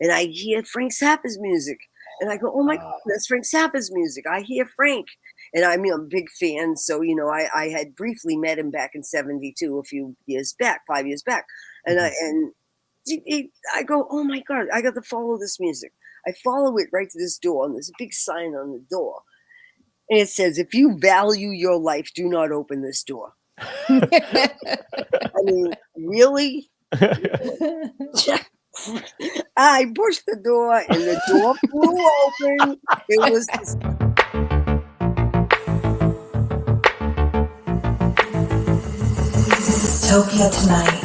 and I hear Frank Zappa's music. And I go, oh my God, that's Frank Zappa's music. I hear Frank. And I mean, I'm a big fan. So, I had briefly met him back in 72, a few years back, 5 years back. And I go, oh my God, I got to follow this music. I follow it right to this door. And there's a big sign on the door. And it says, if you value your life, do not open this door. I mean, really? I pushed the door and the door flew open. It was just... Dystopia Tonight.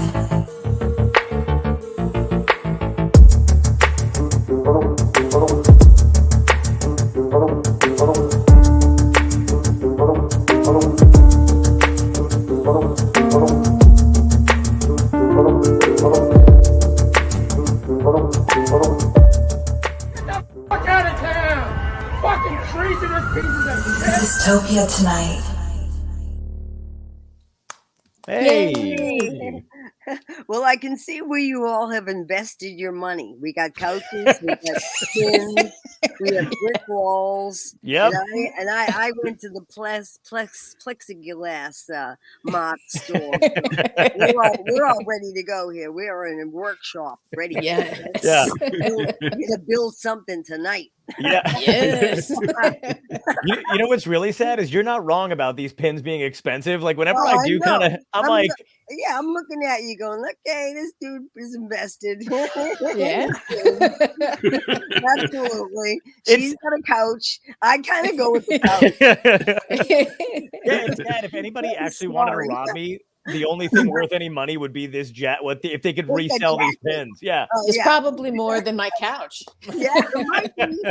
Dystopia Tonight. Hey. Well, I can see where you all have invested your money. We got couches, we got skins, we have brick walls. Yep. And I went to the plexiglass mock store. We're all ready to go here. We are in a workshop ready. Yes. Yeah. We're gonna build something tonight. Yeah. Yes. You know what's really sad is you're not wrong about these pins being expensive. Like whenever I do know. kind of, I'm like, I'm looking at you going, okay, this dude is invested. Yeah. Absolutely. She's got a couch. I kind of go with the couch. Yeah, it's sad. If anybody actually wanted to rob me, the only thing worth any money would be this if they could resell these pins. Yeah. It's probably more than my couch. Yeah, it might be.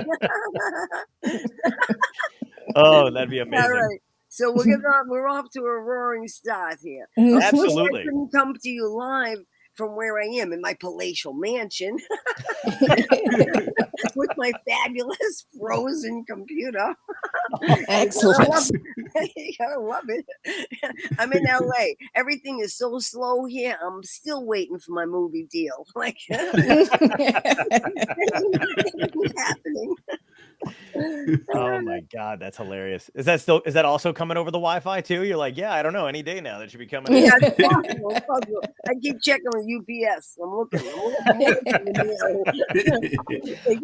Oh, that'd be amazing. All right. So we're off to a roaring start here. Absolutely. I couldn't come to you live from where I am in my palatial mansion with my fabulous frozen computer. Excellent. You gotta love it. I'm in LA. Everything is so slow here. I'm still waiting for my movie deal. Like happening. Oh my God, that's hilarious. Is that also coming over the Wi-Fi too? You're like, yeah, I don't know, any day now that should be coming in. Yeah, it's possible. I keep checking with UPS. I'm looking.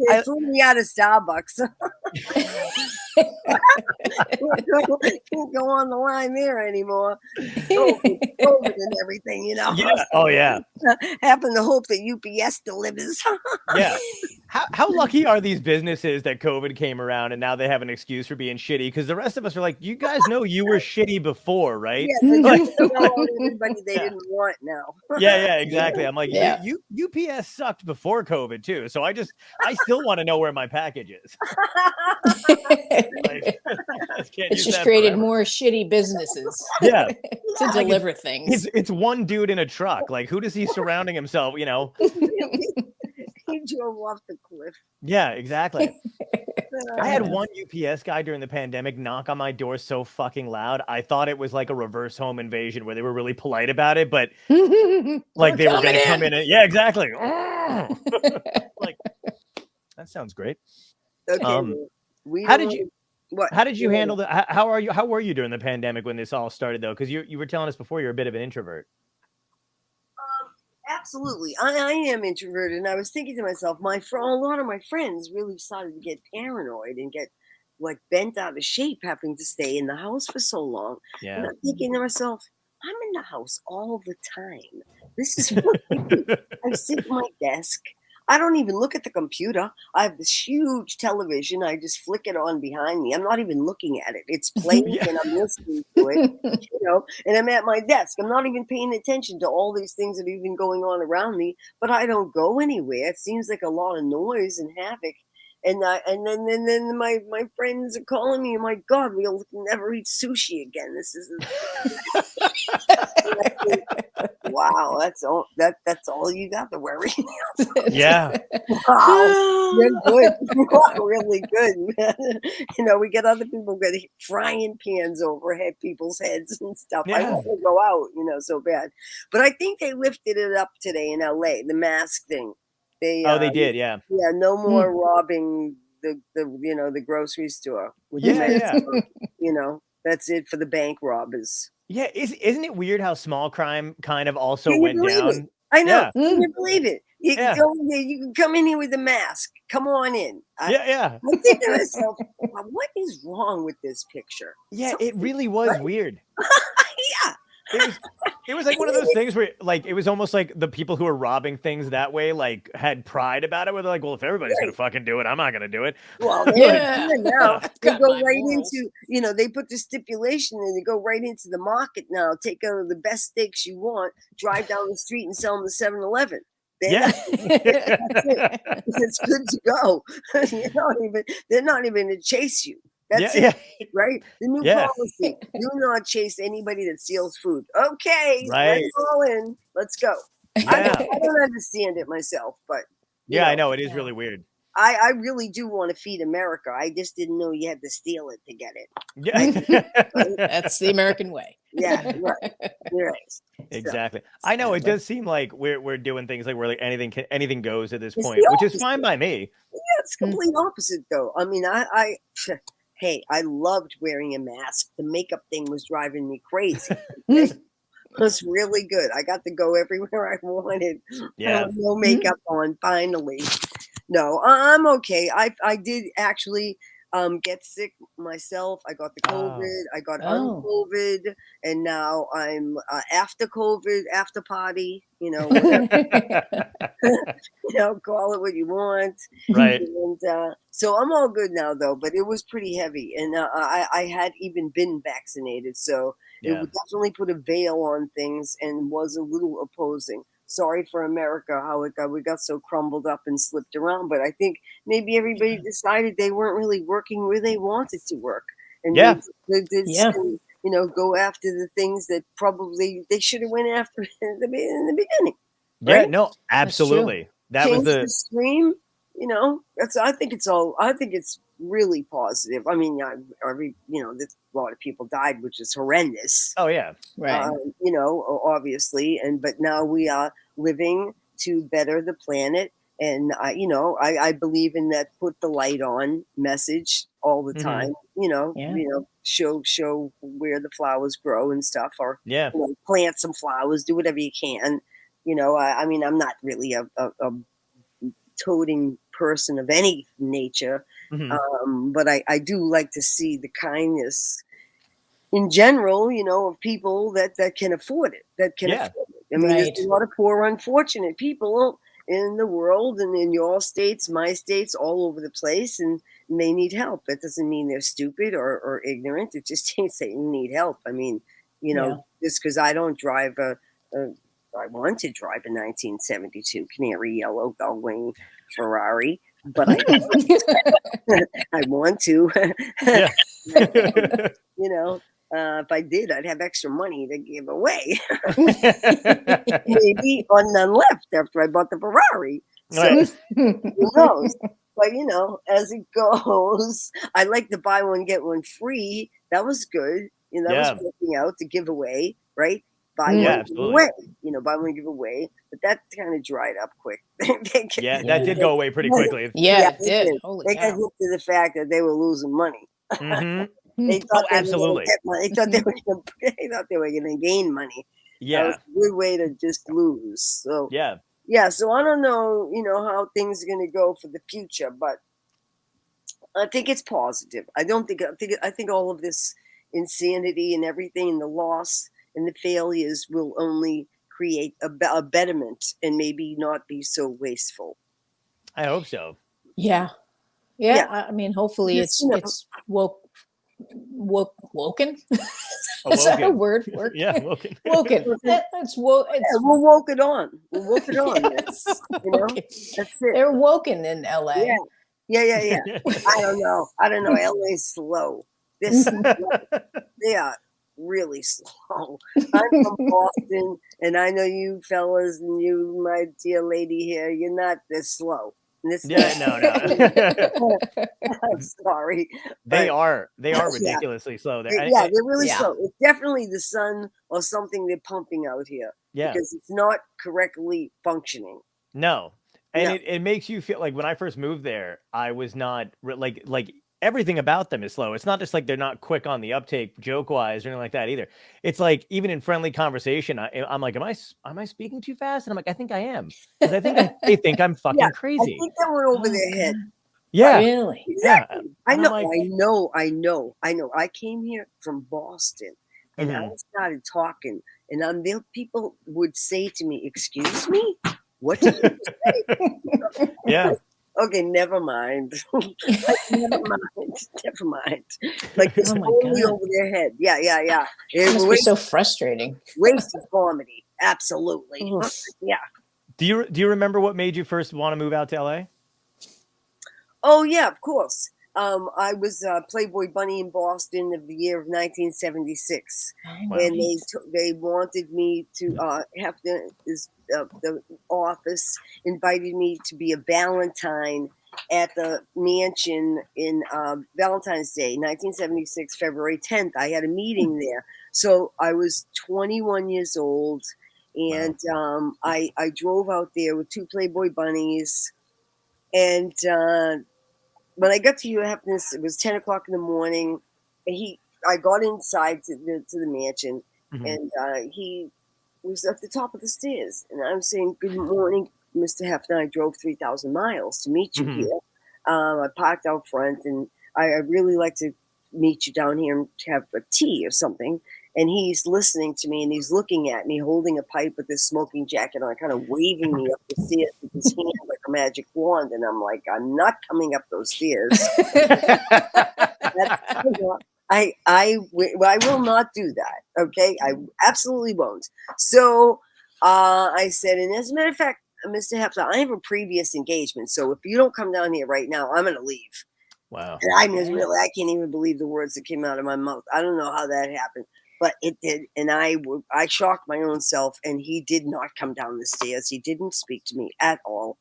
They threw me out of Starbucks. Can't go on the line there anymore. COVID and everything, Yeah. Oh yeah. Happen to hope that UPS delivers. Yeah. How lucky are these businesses that COVID came around and now they have an excuse for being shitty? Because the rest of us are like, you guys know you were shitty before, right? Yeah, like, everybody they didn't want now. Yeah, exactly. I'm like, UPS sucked before COVID too, so I still want to know where my package is. Like, it's just created more shitty businesses. Yeah, to deliver things. It's one dude in a truck. Like, who does he surrounding himself? You know. He drove off the cliff. Yeah, exactly. I had one UPS guy during the pandemic knock on my door so fucking loud. I thought it was like a reverse home invasion where they were really polite about it, but like they were going to come in and exactly. Like, that sounds great. Okay. How did you handle the? How were you during the pandemic when this all started though? Because you were telling us before you're a bit of an introvert. Absolutely. I am introverted, and I was thinking to myself, a lot of my friends really started to get paranoid and get like bent out of shape having to stay in the house for so long. Yeah. And I'm thinking to myself, I'm in the house all the time. This is what I do. I sit at my desk. I don't even look at the computer. I have this huge television. I just flick it on behind me. I'm not even looking at it. It's playing and I'm listening to it, and I'm at my desk. I'm not even paying attention to all these things that are even going on around me, but I don't go anywhere. It seems like a lot of noise and havoc. And then my friends are calling me. My God, we'll never eat sushi again. This is wow. That's all you got to worry. Yeah. Wow, you're good. You are really good, man. We get other people get frying pans over people's heads and stuff. Yeah. I want to go out, so bad. But I think they lifted it up today in LA. The mask thing. They did, yeah. Yeah, no more robbing the grocery store. With Yeah. That's it for the bank robbers. Yeah, isn't it weird how small crime kind of also Can you went believe it? down? I know. Yeah. Can you believe it? You Yeah. you can come in here with a mask. Come on in. Yeah. I think to myself, what is wrong with this picture? Yeah, it really was weird. Yeah. It was like one of those things where like it was almost like the people who were robbing things that way like had pride about it, where they're like, well, if everybody's gonna fucking do it, I'm not gonna do it. Well, now they go right into, they put the stipulation and they go right into the market now. Take out the best steaks you want, drive down the street and sell them to 7-Eleven. Yeah. It's good to go. They're not even to chase you. That's it, right? The new policy: do not chase anybody that steals food. Okay, let's all in. Let's go. Yeah. I don't understand it myself, but I know it is really weird. I really do want to feed America. I just didn't know you had to steal it to get it. Yeah. That's the American way. Yeah, right. Exactly. I know it does seem like we're doing things like where like anything goes at this point, which is fine by me. Yeah, it's complete opposite though. I mean, hey, I loved wearing a mask. The makeup thing was driving me crazy. It was really good. I got to go everywhere I wanted. Yeah. No makeup on, finally. No, I'm okay. I did actually get sick myself. I got the COVID. I got un-COVID, and now I'm after COVID, after party. Call it what you want. Right. And so I'm all good now, though. But it was pretty heavy, and I had even been vaccinated, so it would definitely put a veil on things and was a little opposing. Sorry for America, how we got so crumbled up and slipped around. But I think maybe everybody decided they weren't really working where they wanted to work, and they did go after the things that probably they should have went after in the beginning. Yeah, right? no, absolutely. That was the stream. I think it's really positive. I mean, there's a lot of people died, which is horrendous. Oh yeah, right. Obviously, but now we are living to better the planet, and I believe in that put the light on message all the time. Show where the flowers grow and stuff, or plant some flowers, do whatever you can. I mean, I'm not really a toting person of any nature, but I do like to see the kindness in general, of people that can afford it, afford it. I mean, there's a lot of poor, unfortunate people in the world, and in your states, my states, all over the place, and they need help. That doesn't mean they're stupid or ignorant. It just means they need help. I mean, just because I don't drive I want to drive a 1972 canary yellow gull-wing Ferrari, but I want to. If I did, I'd have extra money to give away. Maybe or none left after I bought the Ferrari. So who knows? But as it goes, I like to buy one, get one free. That was good. That was working out to give away, right? Buy one, give away. Buy one, give away. But that kind of dried up quick. That did go away pretty quickly. It did. They got hooked to the fact that they were losing money. They thought absolutely. They thought they were going to gain money. Yeah, that was a good way to just lose. So so I don't know, how things are going to go for the future, but I think it's positive. I think all of this insanity and everything, and the loss and the failures will only create a betterment and maybe not be so wasteful. I hope so. Yeah. I mean, hopefully it's woken. Is that a word? Yeah, woken. That's we'll woke it on. We'll woke it on. Yes. That's it. They're woken in LA. Yeah. I don't know. LA's slow. They are really slow. I'm from Boston, and I know you fellas and you, my dear lady here, you're not this slow. No. I'm sorry. They are ridiculously slow. They're really slow. It's definitely the sun or something they're pumping out here. Yeah. Because it's not correctly functioning. No. And it makes you feel like when I first moved there, I was not like everything about them is slow. It's not just like they're not quick on the uptake joke wise or anything like that either. It's like even in friendly conversation, I'm like, am I speaking too fast? And I'm like, I think I am, because I think they think I'm fucking crazy. I think that went over their head. Yeah, really. Exactly. Yeah. I know. Like, I know. I came here from Boston, and I started talking, and people would say to me, "Excuse me, what did you say?" Yeah. Okay, never mind. Never mind. Like it's totally over their head. Yeah. It must be so frustrating. Wasted comedy. Absolutely. Yeah. Do you remember what made you first want to move out to LA? Oh yeah, of course. I was Playboy Bunny in Boston of the year of 1976, and they wanted me to Heffner the office invited me to be a Valentine at the mansion in Valentine's Day, 1976, February 10th. I had a meeting there, so I was 21 years old, and I drove out there with 2 Playboy Bunnies, and when I got to Hugh Heffner's, it was 10 o'clock in the morning. And I got inside to the mansion, and he was at the top of the stairs. And I'm saying, "Good morning, Mr. Heffner. I drove 3,000 miles to meet you here. I parked out front, and I'd really like to meet you down here and have a tea or something." And he's listening to me, and he's looking at me, holding a pipe with his smoking jacket on, kind of waving me up the stairs with his hand like a magic wand. And I'm like, I'm not coming up those stairs. I will not do that. Okay, I absolutely won't. So I said, and as a matter of fact, Mr. Heffner, I have a previous engagement, so if you don't come down here right now, I'm going to leave. Wow. And I can't even believe the words that came out of my mouth. I don't know how that happened, but it did. And I shocked my own self, and he did not come down the stairs. He didn't speak to me at all.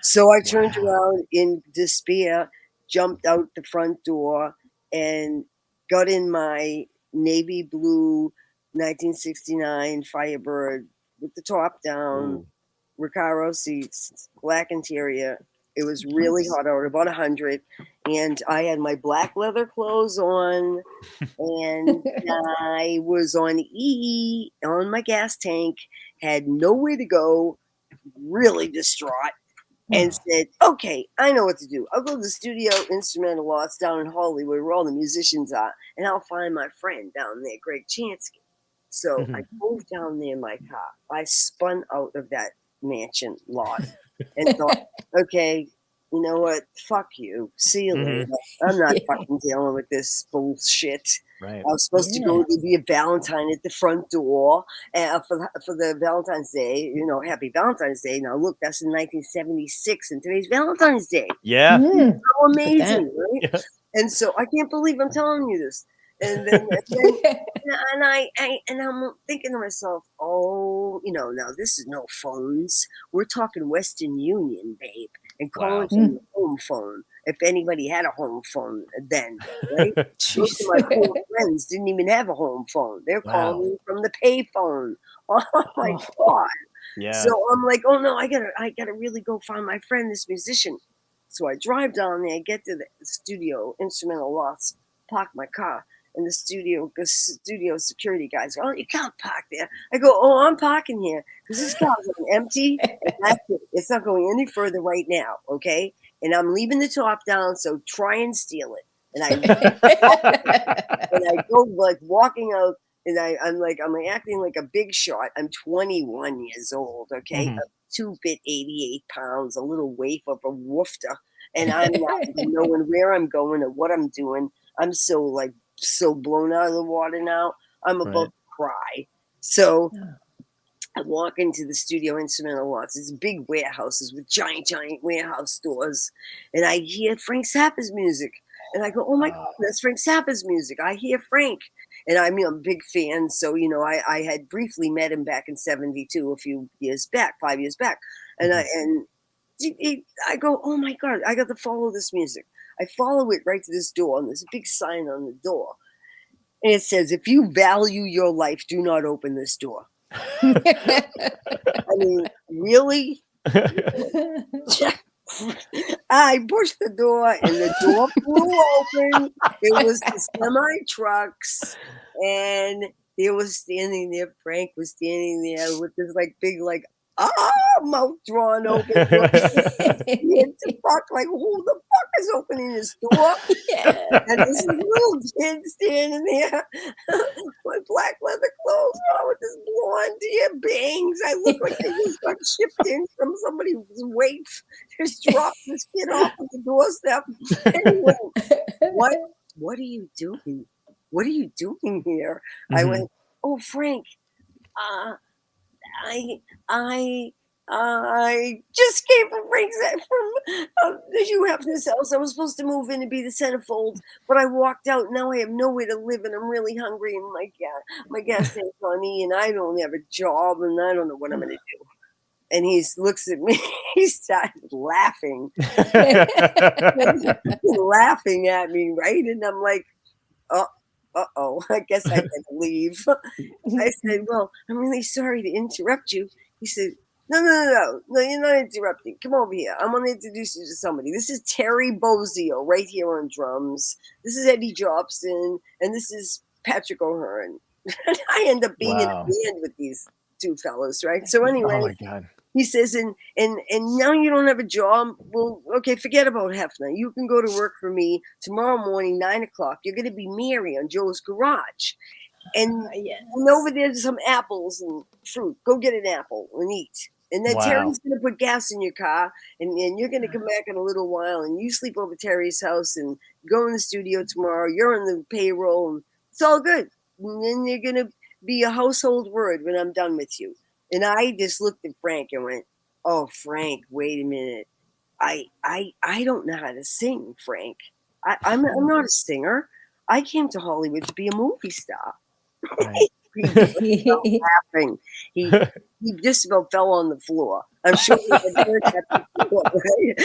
So I turned around in despair, jumped out the front door, and got in my navy blue 1969 Firebird with the top down, Recaro seats, black interior. It was really hot out, about 100, and I had my black leather clothes on, and I was on E on my gas tank, had nowhere to go, really distraught, and said, "Okay, I know what to do. I'll go to the studio instrumental lots down in Hollywood where all the musicians are, and I'll find my friend down there, Greg Chansky." So I drove down there in my car. I spun out of that mansion lot and thought, okay, you know what? Fuck you. See you later. I'm not fucking dealing with this bullshit. Right. I was supposed to go to be a Valentine at the front door for the Valentine's Day. You know, happy Valentine's Day. Now look, that's in 1976, and today's Valentine's Day. Yeah. How amazing, right? Yeah. And so I can't believe I'm telling you this. And then I'm thinking to myself, oh, now this is no phones. We're talking Western Union, babe, and calling from the home phone. If anybody had a home phone then, right? Most of my poor friends didn't even have a home phone. They're calling me from the pay phone. Oh my God. Yeah. So I'm like, oh no, I gotta really go find my friend, this musician. So I drive down there, get to the studio, instrumental lots, park my car. And the studio security guys go, "Oh, you can't park there." I go, "Oh, I'm parking here because this car's empty. And that's it. It's not going any further right now, okay? And I'm leaving the top down, so try and steal it." And I go like walking out, and I'm acting like a big shot. I'm 21 years old, okay? I'm 2-bit, 88 pounds, a little waif of a woofter, and I'm not even knowing where I'm going or what I'm doing. I'm so blown out of the water now. I'm about to cry. So I walk into the studio instrumental lots. It's big warehouses with giant warehouse doors. And I hear Frank Zappa's music. And I go, oh my God, that's Frank Zappa's music. I hear Frank. And I'm a big fan. So, I had briefly met him back in 72, a few years back, 5 years back. And I go, oh my God, I got to follow this music. I follow it right to this door, and there's a big sign on the door. And it says, "If you value your life, do not open this door." I mean, really? I pushed the door and the door flew open. It was the semi trucks, and there was standing there. Frank was standing there with this like big mouth drawn open. He had to fuck like, who the fuck is opening this door? Yeah. And this little kid standing there with black leather clothes on with this blonde hair bangs. I look like they just got shipped in from somebody's waif. Just dropped this kid off at the doorstep. Anyway, what are you doing? What are you doing here? Mm-hmm. I went, oh, Frank, I just came from the Hugh Heffner's house. I was supposed to move in and be the centerfold, but I walked out. Now I have nowhere to live, and I'm really hungry, and my gas tank's on E, and I don't have a job, and I don't know what I'm going to do. And he looks at me. He started laughing, laughing at me, right? And I'm like, uh-oh, I guess I better leave. I said, well, I'm really sorry to interrupt you. He said, no, you're not interrupting. Come over here. I'm going to introduce you to somebody. This is Terry Bozzio right here on drums. This is Eddie Jobson, and this is Patrick O'Hearn. I end up being in a band with these two fellas, right? So anyway, oh my God. He says, and now you don't have a job. Well, okay, forget about Heffner. You can go to work for me tomorrow morning, 9:00. You're going to be Mary on Joe's Garage. And, and over there's some apples and fruit. Go get an apple and eat. And then Terry's going to put gas in your car, and you're going to come back in a little while, and you sleep over Terry's house and go in the studio tomorrow. You're on the payroll, and it's all good. And then you're going to be a household word when I'm done with you. And I just looked at Frank and went, oh, Frank, wait a minute. I don't know how to sing, Frank. I'm not a singer. I came to Hollywood to be a movie star. Right. He laughing. He just about fell on the floor. I'm sure he had heard that before, right?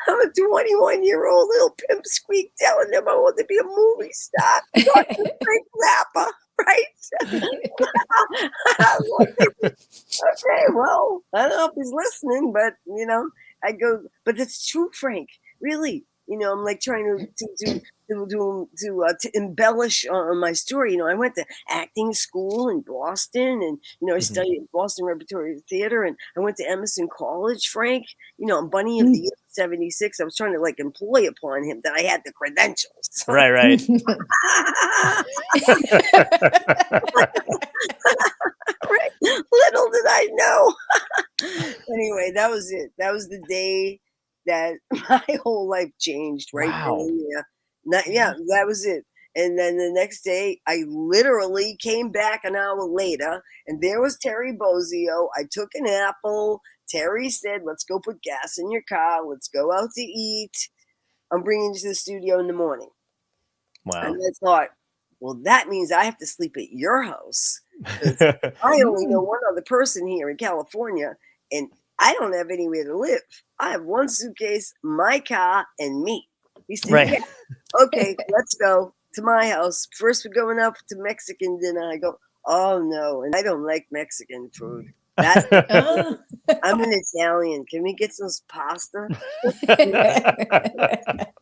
I'm a 21-year-old little pimp squeak telling him I want to be a movie star. Frank Zappa, right? Okay, well, I don't know if he's listening, but I go, but it's true, Frank. Really, I'm like trying to embellish on my story. I went to acting school in Boston, and I studied at Boston Repertory Theater, and I went to Emerson College, Frank. I'm Bunny of the Year '76. I was trying to like employ upon him that I had the credentials. Right. Right. Little did I know. Anyway, that was it. That was the day that my whole life changed, right? Wow. That was it. And then the next day, I literally came back an hour later, and there was Terry Bozzio. I took an apple. Terry said, let's go put gas in your car. Let's go out to eat. I'm bringing you to the studio in the morning. Wow. And I thought, well, that means I have to sleep at your house. I only know one other person here in California, and I don't have anywhere to live. I have one suitcase, my car, and me. He said, right. Yeah, okay, let's go to my house. First, we're going up to Mexican dinner. I go, oh, no, and I don't like Mexican food. I'm an Italian. Can we get some pasta?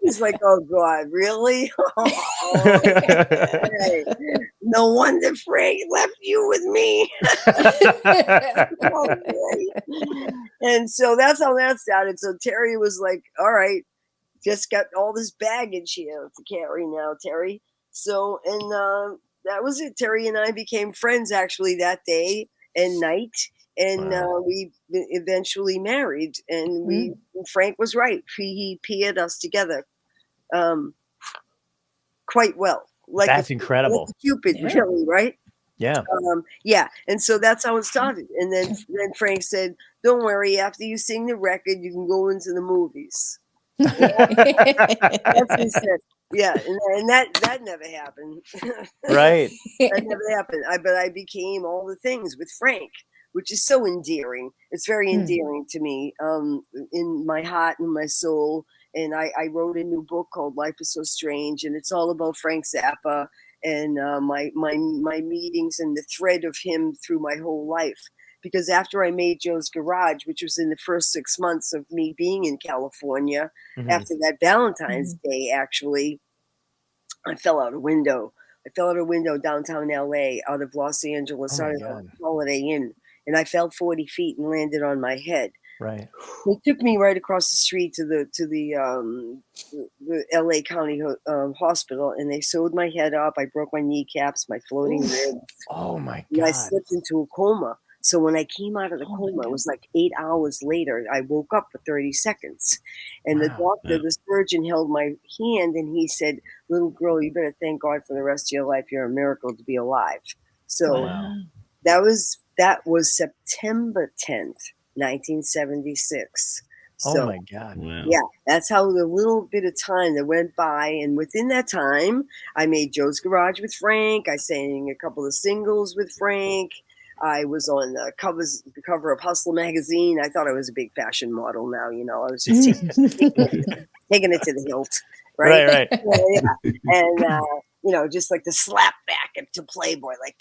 He's like, oh, God, really? Okay. No wonder Frank left you with me. And so that's how that started. So Terry was like, all right, just got all this baggage here to carry now, Terry. So, and that was it. Terry and I became friends actually that day and night. And we eventually married, and Frank was right. He paired us together quite well. That's incredible. Like Cupid, really, right? Yeah. And so that's how it started. And then Frank said, don't worry, after you sing the record, you can go into the movies. That's what he said. Yeah, and that never happened. Right. That never happened. But I became all the things with Frank, which is so endearing. It's very endearing to me, in my heart and my soul. And I wrote a new book called Life is So Strange, and it's all about Frank Zappa and my meetings and the thread of him through my whole life. because after I made Joe's Garage, which was in the first 6 months of me being in California, after that Valentine's Day, actually, I fell out a window. I fell out a window downtown LA, out of Los Angeles, out of the Holiday Inn, and I fell 40 feet and landed on my head. Right. They took me right across the street to the LA County hospital, and they sewed my head up. I broke my kneecaps, my floating ribs. Oh my God! And I slipped into a coma. So when I came out of the coma, it was like 8 hours later. I woke up for 30 seconds, and the doctor, the surgeon, held my hand, and he said, "Little girl, you better thank God for the rest of your life. You're a miracle to be alive." So that was September 10th. 1976. So, oh my God. Wow. Yeah, that's how the little bit of time that went by. And within that time, I made Joe's Garage with Frank. I sang a couple of singles with Frank. I was on the cover of Hustler magazine. I thought I was a big fashion model now, I was just taking it to the hilt. Right. Yeah. And, just like the slap back to Playboy, like,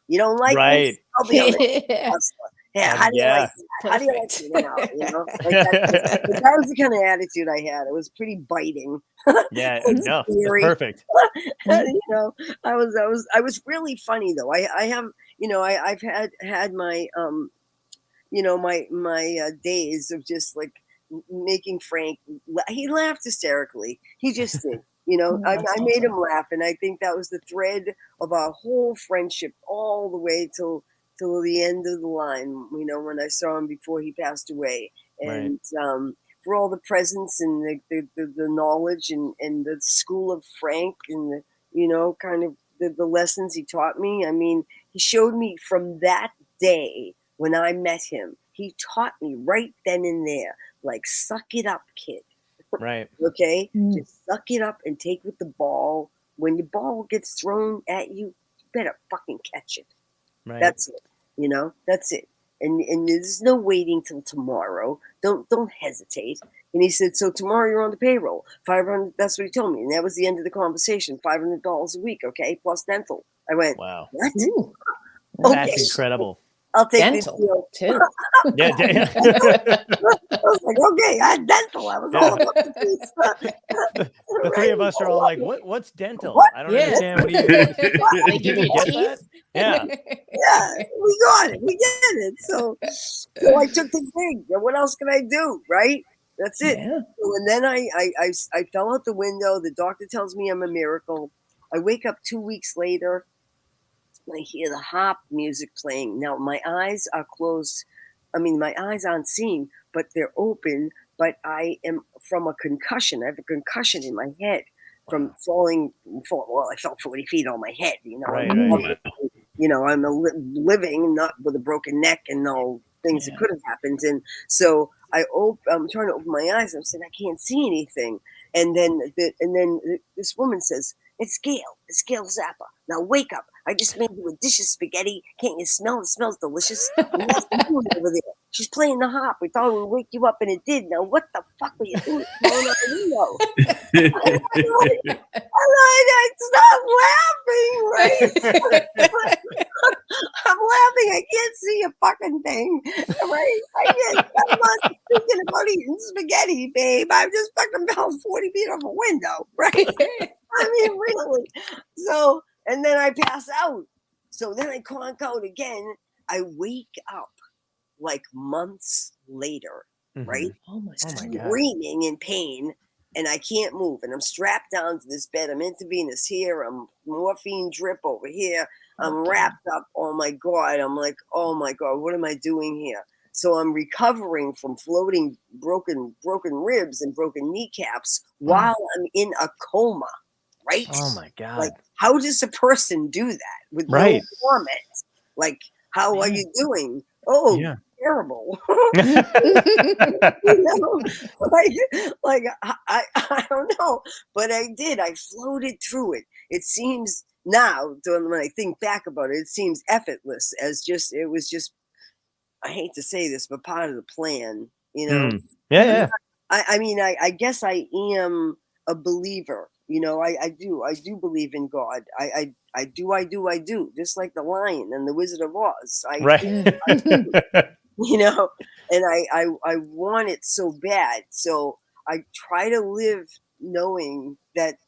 you don't like this? I'll be on the Hustler. Yeah, how do you like that? How do you like it now? That was the kind of attitude I had. It was pretty biting. Yeah, no, perfect. I was really funny though. I have, I've had my, my days of just like making Frank. He laughed hysterically. He just did. I made him laugh, and I think that was the thread of our whole friendship all the way till the end of the line, when I saw him before he passed away. And for all the presents and the knowledge and the school of Frank and, kind of the lessons he taught me. I mean, he showed me from that day when I met him, he taught me right then and there, like, suck it up, kid. Right. Okay? Just suck it up and take with the ball. When the ball gets thrown at you, you better fucking catch it. Right. That's it. That's it. And there's no waiting till tomorrow. Don't hesitate. And he said, so tomorrow you're on the payroll. $500. That's what he told me. And that was the end of the conversation. $500 a week, okay, plus dental. I went, wow. What? That's incredible. I'll take dental deal too. Yeah. I was like, okay, I had dental. I was all about the three of us are all like, what's dental? What? I don't understand. What do you? They give you teeth. Yeah. Yeah, we got it. We did it. So I took the gig. What else can I do? Right? That's it. Yeah. So, and then I fell out the window. The doctor tells me I'm a miracle. I wake up 2 weeks later. I hear the harp music playing. Now my eyes are closed. I mean, my eyes aren't seeing, but they're open. But I am from a concussion. I have a concussion in my head from falling. Well, I fell 40 feet on my head. Right. I'm living not with a broken neck and all things that could have happened. And so I'm trying to open my eyes. I'm saying I can't see anything. And then this woman says, "It's Gail. It's Gail Zappa. Now wake up. I just made you a dish of spaghetti. Can't you smell? It smells delicious. And that's the moon over there. She's playing the harp. We thought it would wake you up, and it did. Now what the fuck were you doing blowing out the window?" I stop laughing, right? I'm laughing. I can't see a fucking thing, right? I'm not thinking about eating spaghetti, babe. I just fucking fell 40 feet off a window, right? I mean, really. So, and then I pass out. So then I conk out again. I wake up like months later, right? Oh my God. Screaming in pain, and I can't move. And I'm strapped down to this bed. I'm intravenous here. I'm morphine drip over here. I'm wrapped up. Oh my God. I'm like, oh my God, what am I doing here? So I'm recovering from floating broken ribs and broken kneecaps while I'm in a coma, right? Oh my God. Like, how does a person do that with no torment? Like, how are you doing? Oh, terrible. Like I don't know, but I did. I floated through it. It seems now, when I think back about it, it seems effortless. It was just. I hate to say this, but part of the plan, Yeah. I mean, I guess I am a believer. You know, I do believe in God. I do. Just like the Lion and the Wizard of Oz. Right. You know, and I want it so bad. So I try to live knowing that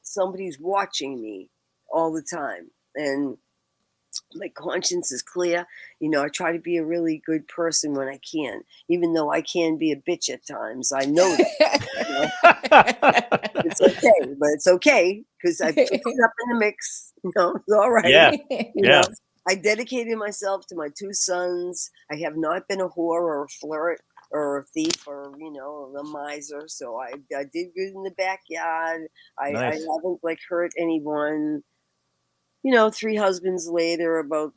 somebody's watching me all the time, and my conscience is clear. You know, I try to be a really good person when I can, even though I can be a bitch at times. I know that. You know? It's okay, but it's okay because I picked it up in the mix. You know, it's all right. Yeah. You know, I dedicated myself to my 2 sons. I have not been a whore or a flirt or a thief or, you know, a miser. So I did good in the backyard. I haven't like hurt anyone. You know, 3 husbands later, about,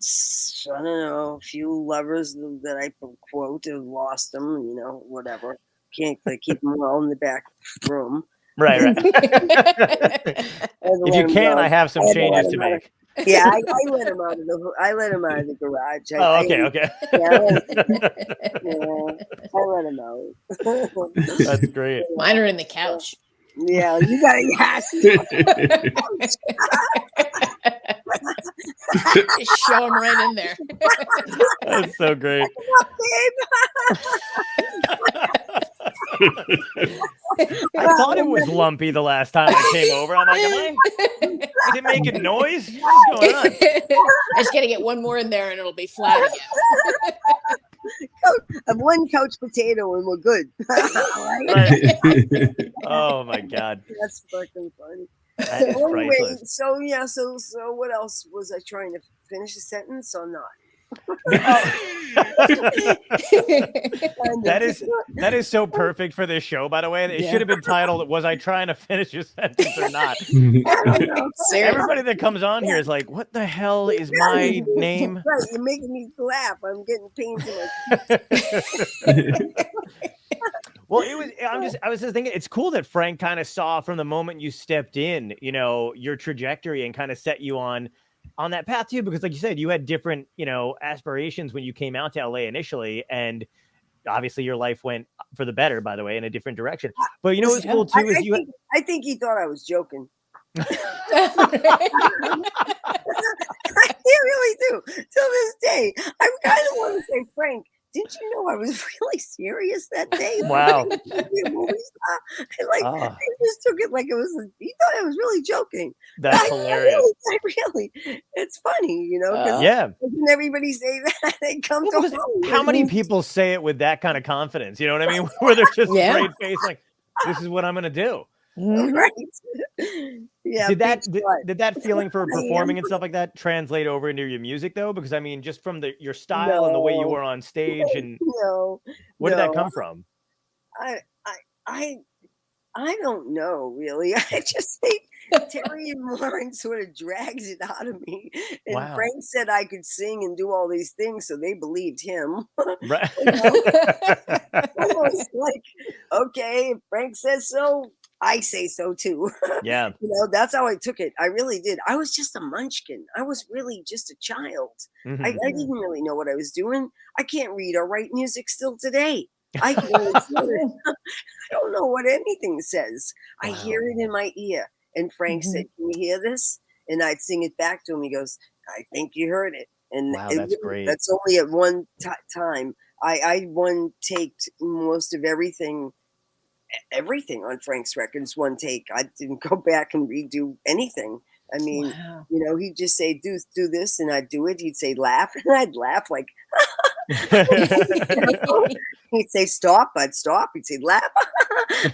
I don't know, a few lovers that I quote have lost them, you know, whatever. Can't keep them all in the back room. Right. If you can, I have some changes to make. Yeah, I let him out of the garage. Okay. I let him out. That's great. Mine are in the couch. Yeah, you gotta Just show them right in there. That's so great. I thought it was lumpy the last time I came over. I'm like, is it making noise? What's going on? I just gotta get one more in there and it'll be flat again. Of 1 couch potato and we're good. Right. Oh my God. That's fucking funny. That is priceless. So what else was I trying to finish a sentence or not? That is so perfect for this show, by the way. It should have been titled, "Was I trying to finish your sentence or not?" Everybody that comes on here is like, what the hell is my name? Right, you're making me laugh. I'm getting pains in my Well, I was just thinking, it's cool that Frank kind of saw from the moment you stepped in, you know, your trajectory and kind of set you on that path too, because like you said, you had different, you know, aspirations when you came out to LA initially, and obviously your life went for the better, by the way, in a different direction. But you know what's cool too is I think he thought I was joking. I really do. Till this day, I kind of want to say, Frank, did you know I was really serious that day? Wow. I just took it like it was. He thought I was really joking. That's hilarious. I really, it's funny, you know. Doesn't everybody say that? They come to home. How many people say it with that kind of confidence? You know what I mean? Where they're just straight face, like, this is what I'm going to do. Right. Yeah. Did that feeling for performing and stuff like that translate over into your music though? Because I mean, just from your style and the way you were on stage, and where did that come from? I don't know really. I just think Terry and Lauren sort of drags it out of me. And Frank said I could sing and do all these things, so they believed him. Right. I was like, okay, if Frank says so, I say so too. Yeah. You know, that's how I took it. I really did. I was just a munchkin. I was really just a child. Mm-hmm. I didn't really know what I was doing. I can't read or write music still today. I don't know what anything says. Wow. I hear it in my ear. And Frank said, "Can you hear this?" And I'd sing it back to him. He goes, "I think you heard it." And wow, that's great. That's only at one time. I one taked most of everything on Frank's records, one take. I didn't go back and redo anything. I mean, you know, he'd just say, do this, and I'd do it. He'd say, laugh, and I'd laugh like, he'd say, stop, I'd stop. He'd say, laugh,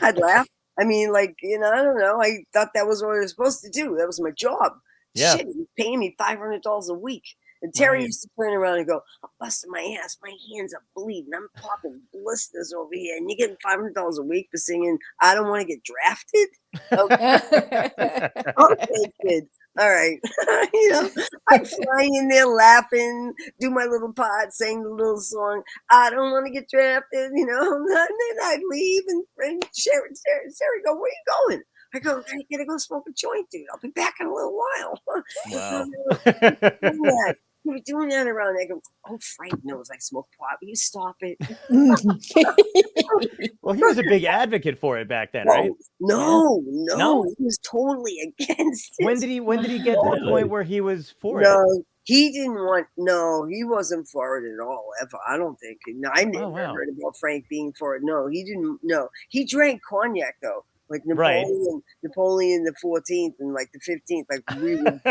I'd laugh. I mean, like, you know, I don't know. I thought that was what I was supposed to do. That was my job. Yeah. Shit, he was paying me $500 a week. And Terry used to turn around and go, "I'm busting my ass. My hands are bleeding. I'm popping blisters over here. And you're getting $500 a week for singing I Don't Want to Get Drafted?" Okay, okay, kid. All right. You know, I'd fly in there laughing, do my little part, sing the little song, I don't want to get drafted, you know. And then I'd leave, and Sherry go, "Where you going?" I go, "I gotta go smoke a joint, dude. I'll be back in a little while." Wow. You were doing that around. I go, oh, Frank knows I smoke pot. Will you stop it? Well, he was a big advocate for it back then, right? No, No? he was totally against it. When did he get to the point where he was for it? No, he didn't want. No, he wasn't for it at all. Ever, I don't think. No, I never heard about Frank being for it. No, he didn't. No, he drank cognac though, like Napoleon, Napoleon the 14th and like the 15th. Like we would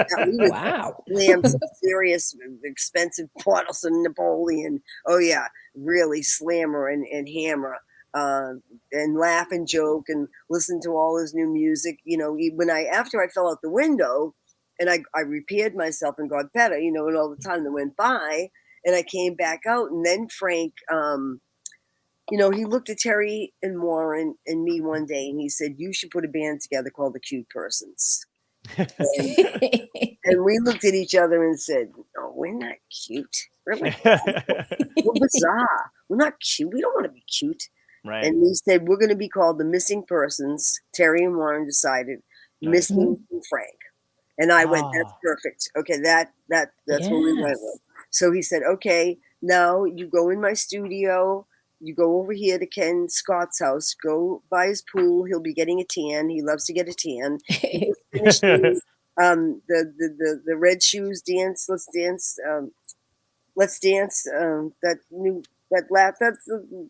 wow, slam some serious, expensive bottles of Napoleon. Oh yeah, really slammer and hammer. And laugh and joke and listen to all his new music. You know, when after I fell out the window and I repaired myself and got better, you know, and all the time that went by and I came back out and then Frank, you know, he looked at Terry and Warren and me one day and he said, you should put a band together called the Cute Persons. And we looked at each other and said, no, we're not cute. We're like, we're bizarre. We're not cute. We don't want to be cute. Right. And we said, we're going to be called the Missing Persons. Terry and Warren decided Missing Frank. And I went, that's perfect. Okay, that's what we went with. So he said, okay, now you go in my studio. You go over here to Ken Scott's house. Go by his pool. He'll be getting a tan. He loves to get a tan. The Red Shoes dance. Let's dance. Let's dance. That's the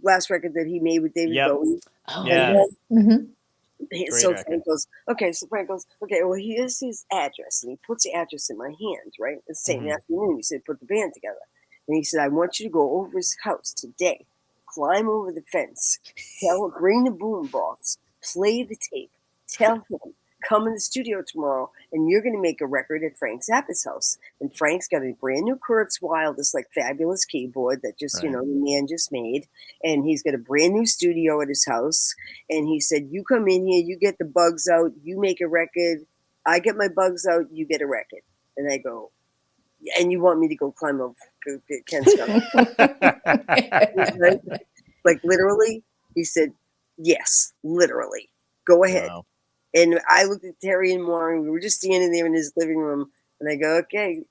last record that he made with David Bowie. Oh, yeah. So Frank goes, okay, well, here's his address. And he puts the address in my hand, right? The same afternoon, he said, put the band together. And he said, I want you to go over his house today, climb over the fence, bring the boom box, play the tape, tell him, come in the studio tomorrow, and you're going to make a record at Frank Zappa's house. And Frank's got a brand new Kurzweil, this like fabulous keyboard that just, you know, the man just made. And he's got a brand new studio at his house. And he said, you come in here, you get the bugs out, you make a record. I get my bugs out, you get a record. And I go, and you want me to go climb over Ken Scott? Like literally, he said, yes, literally. Go ahead. Wow. And I looked at Terry and Warren. We were just standing there in his living room. And I go, okay,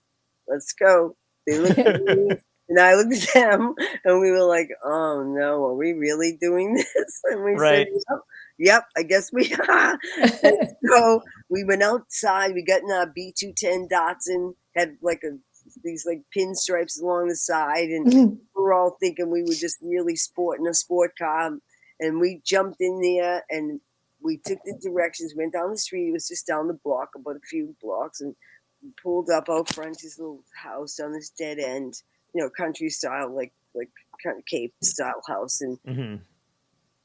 let's go. They looked at me and I looked at them. And we were like, oh, no, are we really doing this? And we said, yep, I guess we are. And so we went outside. We got in our B210 Datsun. Had like these like pinstripes along the side. And we were all thinking we were just really sporting a sport car. And we jumped in there and we took the directions, went down the street. It was just down the block, about a few blocks, and pulled up out front his little house on this dead end, you know, country style, like kind of Cape style house. And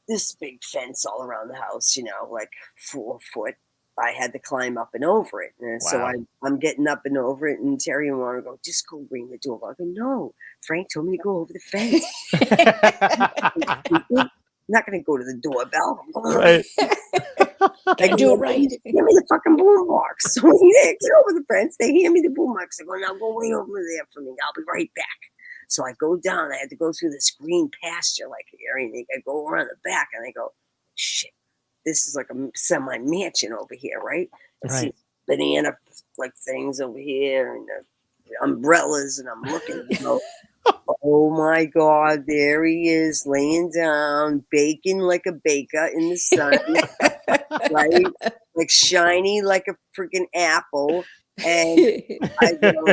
this big fence all around the house, you know, like 4 foot. I had to climb up and over it. And so I'm getting up and over it. And Terry and Warren go, just go ring the doorbell. I go, no, Frank told me to go over the fence. I'm not going to go to the doorbell. Right. I do it right. Give me the fucking boombox. So they get over the fence. They hand me the boombox. I go, now go way over there for me. I'll be right back. So I go down. I had to go through this green pasture like area. And I go around the back and I go, shit, this is like a semi-mansion over here, right? I see banana like things over here and the umbrellas. And I'm looking, you know. Oh my God, there he is laying down, baking like a baker in the sun, right? Like shiny like a freaking apple. And I go,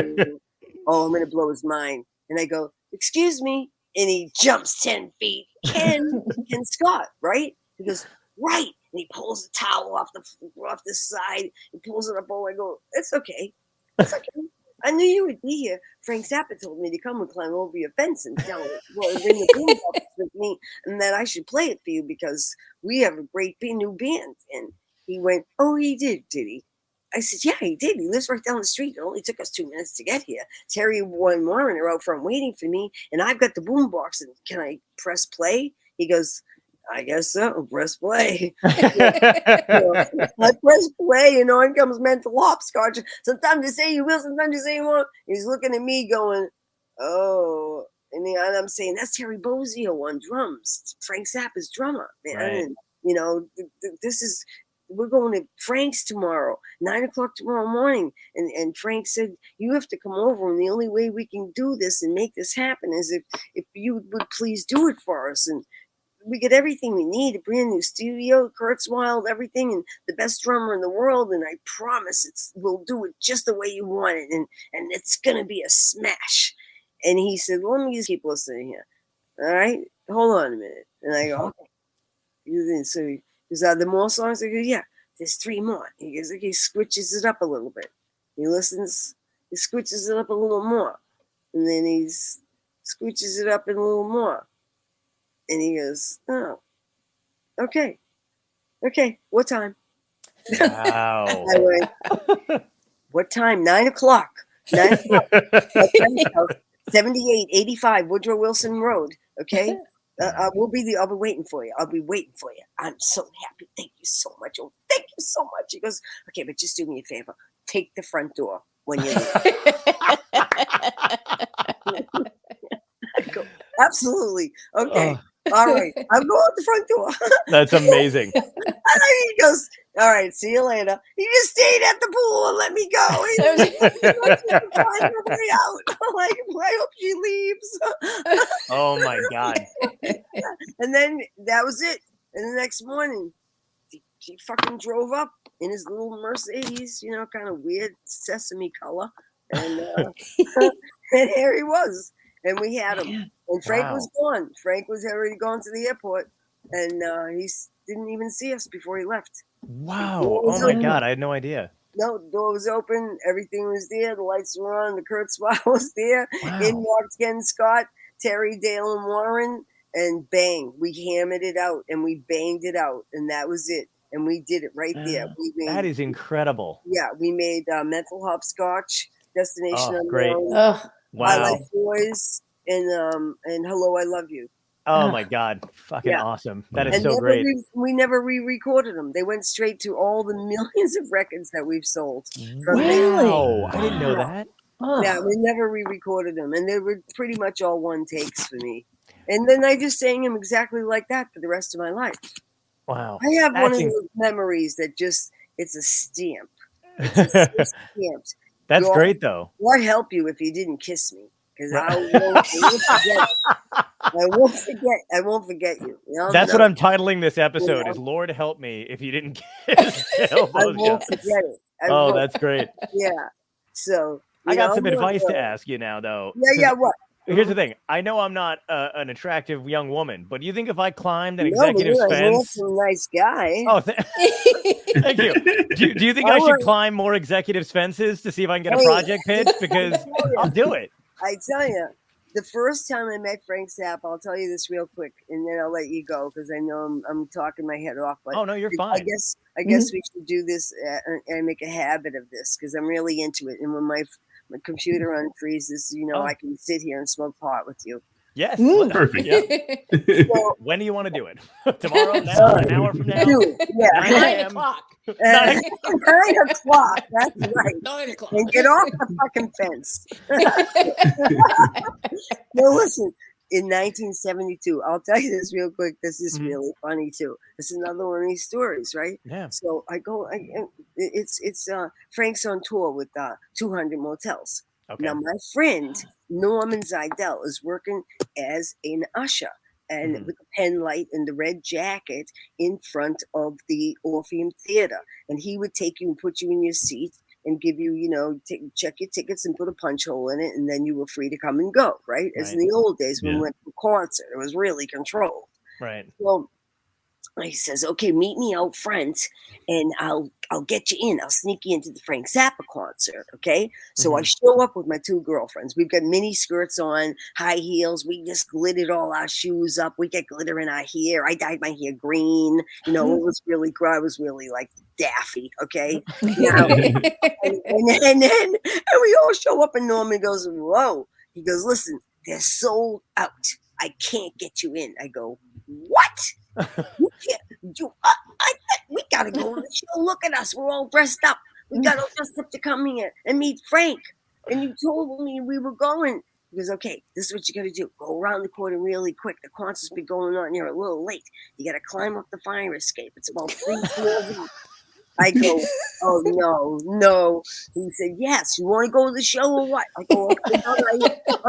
oh, I'm going to blow his mind. And I go, excuse me. And he jumps 10 feet. Ken Scott, right? He goes, right. And he pulls the towel off the side. He pulls it up. Oh, I go, it's okay. It's okay. I knew you would be here. Frank Zappa told me to come and climb over your fence and tell me, well, bring the boombox with me, and that I should play it for you because we have a great new band. And he went, oh, he did he? I said, yeah, he did. He lives right down the street. It only took us 2 minutes to get here. Terry and Warren are out front waiting for me, and I've got the boombox. And can I press play? He goes, I guess so. Press play. I press play, and on comes mental hopscotch. Sometimes you say you will, sometimes you say you won't. He's looking at me going, oh. And I'm saying, that's Dale Bozzio on drums. Frank Zappa's drummer, man. Right. And, you know, this is we're going to Frank's tomorrow, 9:00 tomorrow morning. And Frank said, you have to come over. And the only way we can do this and make this happen is if you would please do it for us. And we get everything we need, a brand new studio, Kurzweil, everything, and the best drummer in the world. And I promise we'll do it just the way you want it. And it's going to be a smash. And he said, well, let me just keep listening here. All right, hold on a minute. And I go, okay. So he goes, are there more songs? I go, yeah, there's 3 more. He goes, okay, he switches it up a little bit. He listens, he switches it up a little more. And then he switches it up a little more. And he goes, oh, okay, what time? Wow. I went, what time? 9:00. 9:00. 78, 85 Woodrow Wilson Road. Okay. I'll be waiting for you. I'll be waiting for you. I'm so happy. Thank you so much. Oh, thank you so much. He goes, okay, but just do me a favor. Take the front door when you leave. I go, absolutely. Okay. All right. I'll go out the front door. That's amazing. And he goes, all right, see you later. He just stayed at the pool and let me go. He was find her way out. Like, I hope she leaves. Oh my God. And then that was it. And the next morning, he fucking drove up in his little Mercedes, kind of weird sesame color. And, and here he was. And we had him. And Frank was gone. Frank was already gone to the airport. And he didn't even see us before he left. Wow. Oh my God. I had no idea. No, the door was open. Everything was there. The lights were on. The Kurzweil was there. Wow. In walked Ken Scott, Terry, Dale, and Warren. And bang, we hammered it out. And we banged it out. And that was it. And we did it right there. That is incredible. Yeah, we made Mental Hopscotch, Destination Unknown. Great. Wow. I Wow. Like Boys, and Hello, I Love You. Oh my God. Fucking awesome. That is so great. We never re-recorded them. They went straight to all the millions of records that we've sold. Wow. I didn't know that. Yeah, we never re-recorded them. And they were pretty much all one takes for me. And then I just sang them exactly like that for the rest of my life. Wow. I have one of those memories that it's a stamp. It's stamped. That's great, though. Lord help you if you didn't kiss me. Because I won't forget. I won't forget you. That's what I'm titling this episode is Lord help me if you didn't kiss Dale Bozzio. I won't forget it. That's great. Yeah. So I got some advice to ask you now, though. Yeah, what? Here's the thing. I know I'm not an attractive young woman, but do you think if I climbed an executive fence... You're a nice guy. Oh, thank you. Do you think I should climb more executives' fences to see if I can get a project pitch? Because I'll do it. I tell you, the first time I met Frank Zappa, I'll tell you this real quick, and then I'll let you go because I know I'm talking my head off. But oh no, you're fine. I guess we should do this and make a habit of this because I'm really into it. And when my computer unfreezes, I can sit here and smoke pot with you. Yes, perfect. Yeah. So, when do you want to do it? Tomorrow? Now? An hour from now? 9 o'clock. 9 o'clock. That's right. 9 o'clock. And get off the fucking fence. Well, listen. In 1972, I'll tell you this real quick. This is really funny too. This is another one of these stories, right? Yeah. So I go. It's Frank's on tour with 200 Motels. Okay. Now my friend Norman Zidell is working as an usher and with the pen light and the red jacket in front of the Orpheum Theater, and he would take you and put you in your seat and give you, check your tickets and put a punch hole in it, and then you were free to come and go, right? As in the old days when we went to a concert, it was really controlled. Right. Well, he says, okay, meet me out front and I'll get you in. I'll sneak you into the Frank Zappa concert, okay? So I show up with my 2 girlfriends. We've got mini skirts on, high heels. We just glittered all our shoes up. We get glitter in our hair. I dyed my hair green. It was really, I was really like daffy, okay? Now, and we all show up and Norman goes, whoa. He goes, listen, they're sold out. I can't get you in. I go, what? You can't. We gotta go to the show. Look at us. We're all dressed up. We got all dressed up to come here and meet Frank. And you told me we were going. He goes, okay, this is what you got to do. Go around the corner really quick. The concert's been going on. You're a little late. You got to climb up the fire escape. It's about 3 floors up. I go, oh, no. He said, yes, you want to go to the show or what? I go, okay, all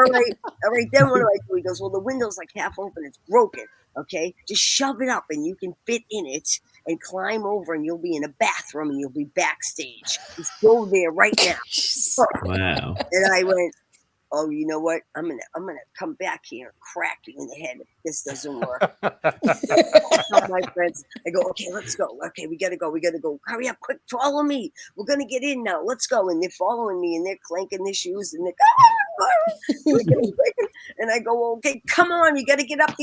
right, then what do I do? He goes, well, the window's like half open, it's broken, okay? Just shove it up and you can fit in it and climb over and you'll be in a bathroom and you'll be backstage. Just go there right now. Wow. And I went, oh, you know what? I'm gonna come back here and crack you in the head if this doesn't work. I tell my friends, I go, okay, let's go. Okay, we gotta go. Hurry up, quick, follow me. We're gonna get in now. Let's go. And they're following me and they're clanking their shoes and they're and I go, okay, come on, you gotta get up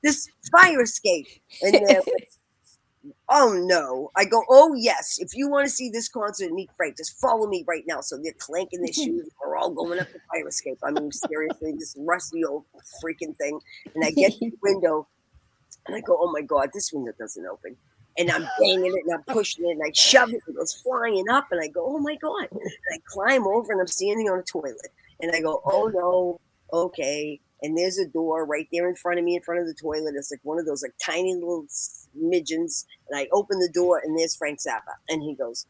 this fire escape. And they're like, oh no. I go, oh yes, if you want to see this concert and meet Frank, just follow me right now. So they're clanking their shoes. We're all going up the fire escape. I mean, seriously, this rusty old freaking thing. And I get to the window and I go, oh my God, this window doesn't open. And I'm banging it and I'm pushing it and I shove it and it goes flying up and I go, oh my God. And I climb over and I'm standing on a toilet and I go, oh no, okay. And there's a door right there in front of me, in front of the toilet. It's like one of those like tiny little midgens. And I open the door and there's Frank Zappa. And he goes,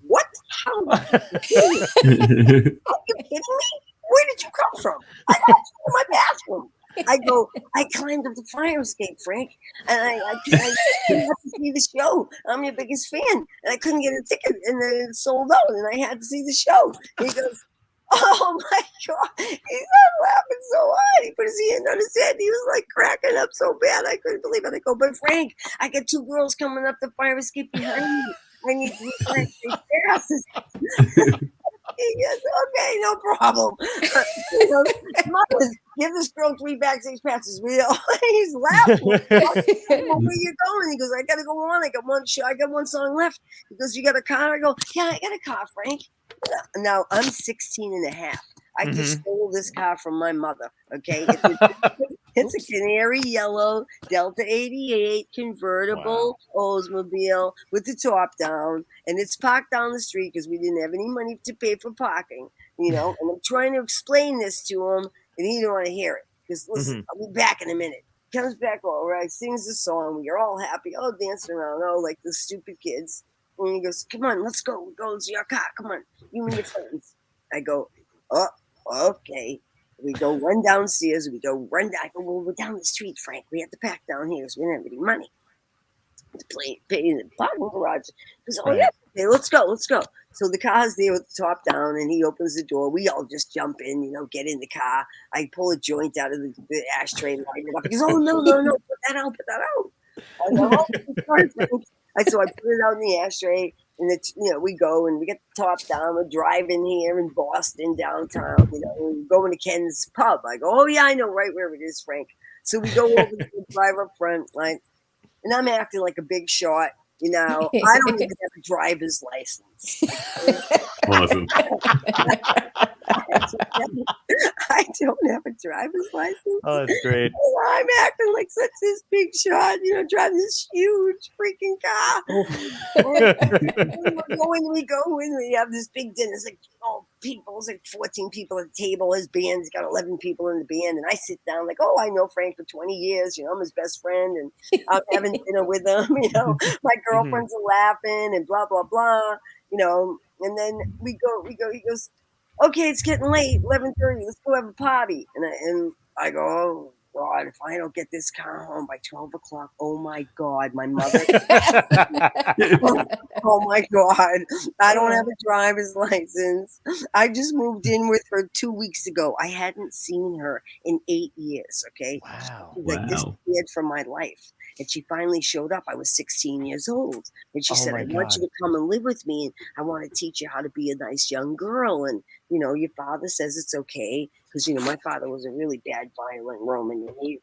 what? How are you kidding me? Where did you come from? I got you in my bathroom. I go, I climbed up the fire escape, Frank, and I couldn't have to see the show. I'm your biggest fan, and I couldn't get a ticket, and then it sold out, and I had to see the show. And he goes, oh my God, he's not laughing so hard. He put his hand on his head. He was like cracking up so bad. I couldn't believe it. I go, but Frank, I got two girls coming up the fire escape behind me. I need to be passes. Yes, okay, no problem. Mom, give this girl 3 backstage passes. He's laughing. Well, where you going? He goes, I gotta go on. I got one song left. He goes, you got a car? I go, yeah, I got a car, Frank. Now I'm 16 and a half. I just stole this car from my mother. Okay. It's a canary yellow Delta 88 convertible Oldsmobile with the top down, and it's parked down the street because we didn't have any money to pay for parking, And I'm trying to explain this to him, and he didn't want to hear it. Because listen, I'll be back in a minute. Comes back over, I sings the song. We are all happy, all dancing around, like the stupid kids. And he goes, "Come on, let's go. Go to your car. Come on, you and your friends." I go, "Oh, okay." We go run downstairs. I go, well, we're down the street, Frank. We have to pack down here because we didn't have any money to pay in the parking garage. He goes, oh, yeah, okay, let's go. So the car's there with the top down, and he opens the door. We all just jump in, get in the car. I pull a joint out of the ashtray and light it up. He goes, oh, no, put that out. I go, oh, sorry, Frank. So I put it out in the ashtray. And it's, we go and we get the top down. We're driving here in Boston downtown, we're going to Ken's pub. I go, oh yeah, I know right where it is, Frank. So we go over to the drive up front, and I'm acting like a big shot. I don't even have a driver's license. Awesome. I don't have a driver's license. Oh, that's great. I'm acting like such this big shot, driving this huge freaking car. we go in, we have this big dinner. It's like, it's like 14 people at the table. His band's got 11 people in the band. And I sit down like, I know Frank for 20 years. I'm his best friend. And I'm having dinner with him. My girlfriends are laughing and blah, blah, blah. And then we go, he goes, okay, it's getting late, 11:30. Let's go have a party. And I go, oh, God, if I don't get this car home by 12 o'clock, oh, my God, my mother. Oh, my God. I don't have a driver's license. I just moved in with her 2 weeks ago. I hadn't seen her in 8 years, okay? Wow. She disappeared from my life. And she finally showed up. I was 16 years old. And she said, I want you to come and live with me. And I want to teach you how to be a nice young girl. And, your father says it's okay. Because, my father was a really bad, violent Roman. And he,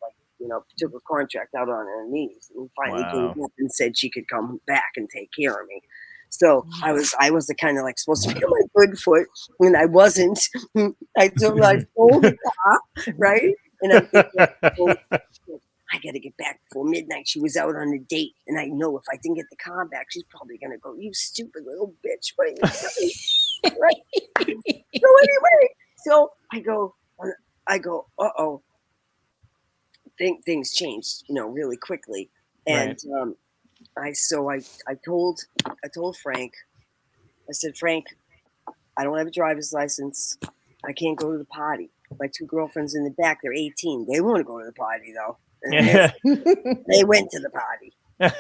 took a contract out on her knees. And finally gave up and said she could come back and take care of me. So I was the kind of supposed to be on my good foot when I wasn't. I sold the car, right? And I'm thinking, I got to get back before midnight. She was out on a date. And I know if I didn't get the car back, she's probably going to go, you stupid little bitch. What are you doing? Right? So anyway, I go, uh-oh. Things changed, really quickly. And I told Frank. I said, Frank, I don't have a driver's license. I can't go to the party. My 2 girlfriends in the back, they're 18. They want to go to the party though. And they went to the party. And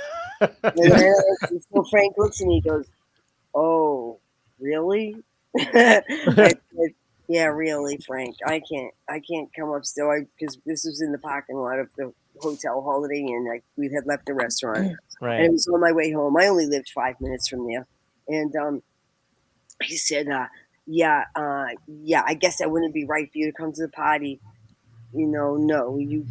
so Frank looks at me and goes, "Oh, really?" I said, "Yeah, really, Frank. I can't come up still because this was in the parking lot of the hotel Holiday Inn. We had left the restaurant, Right. and it was on my way home. I only lived 5 minutes from there, and he said, yeah, I guess that wouldn't be right for you to come to the party. No, you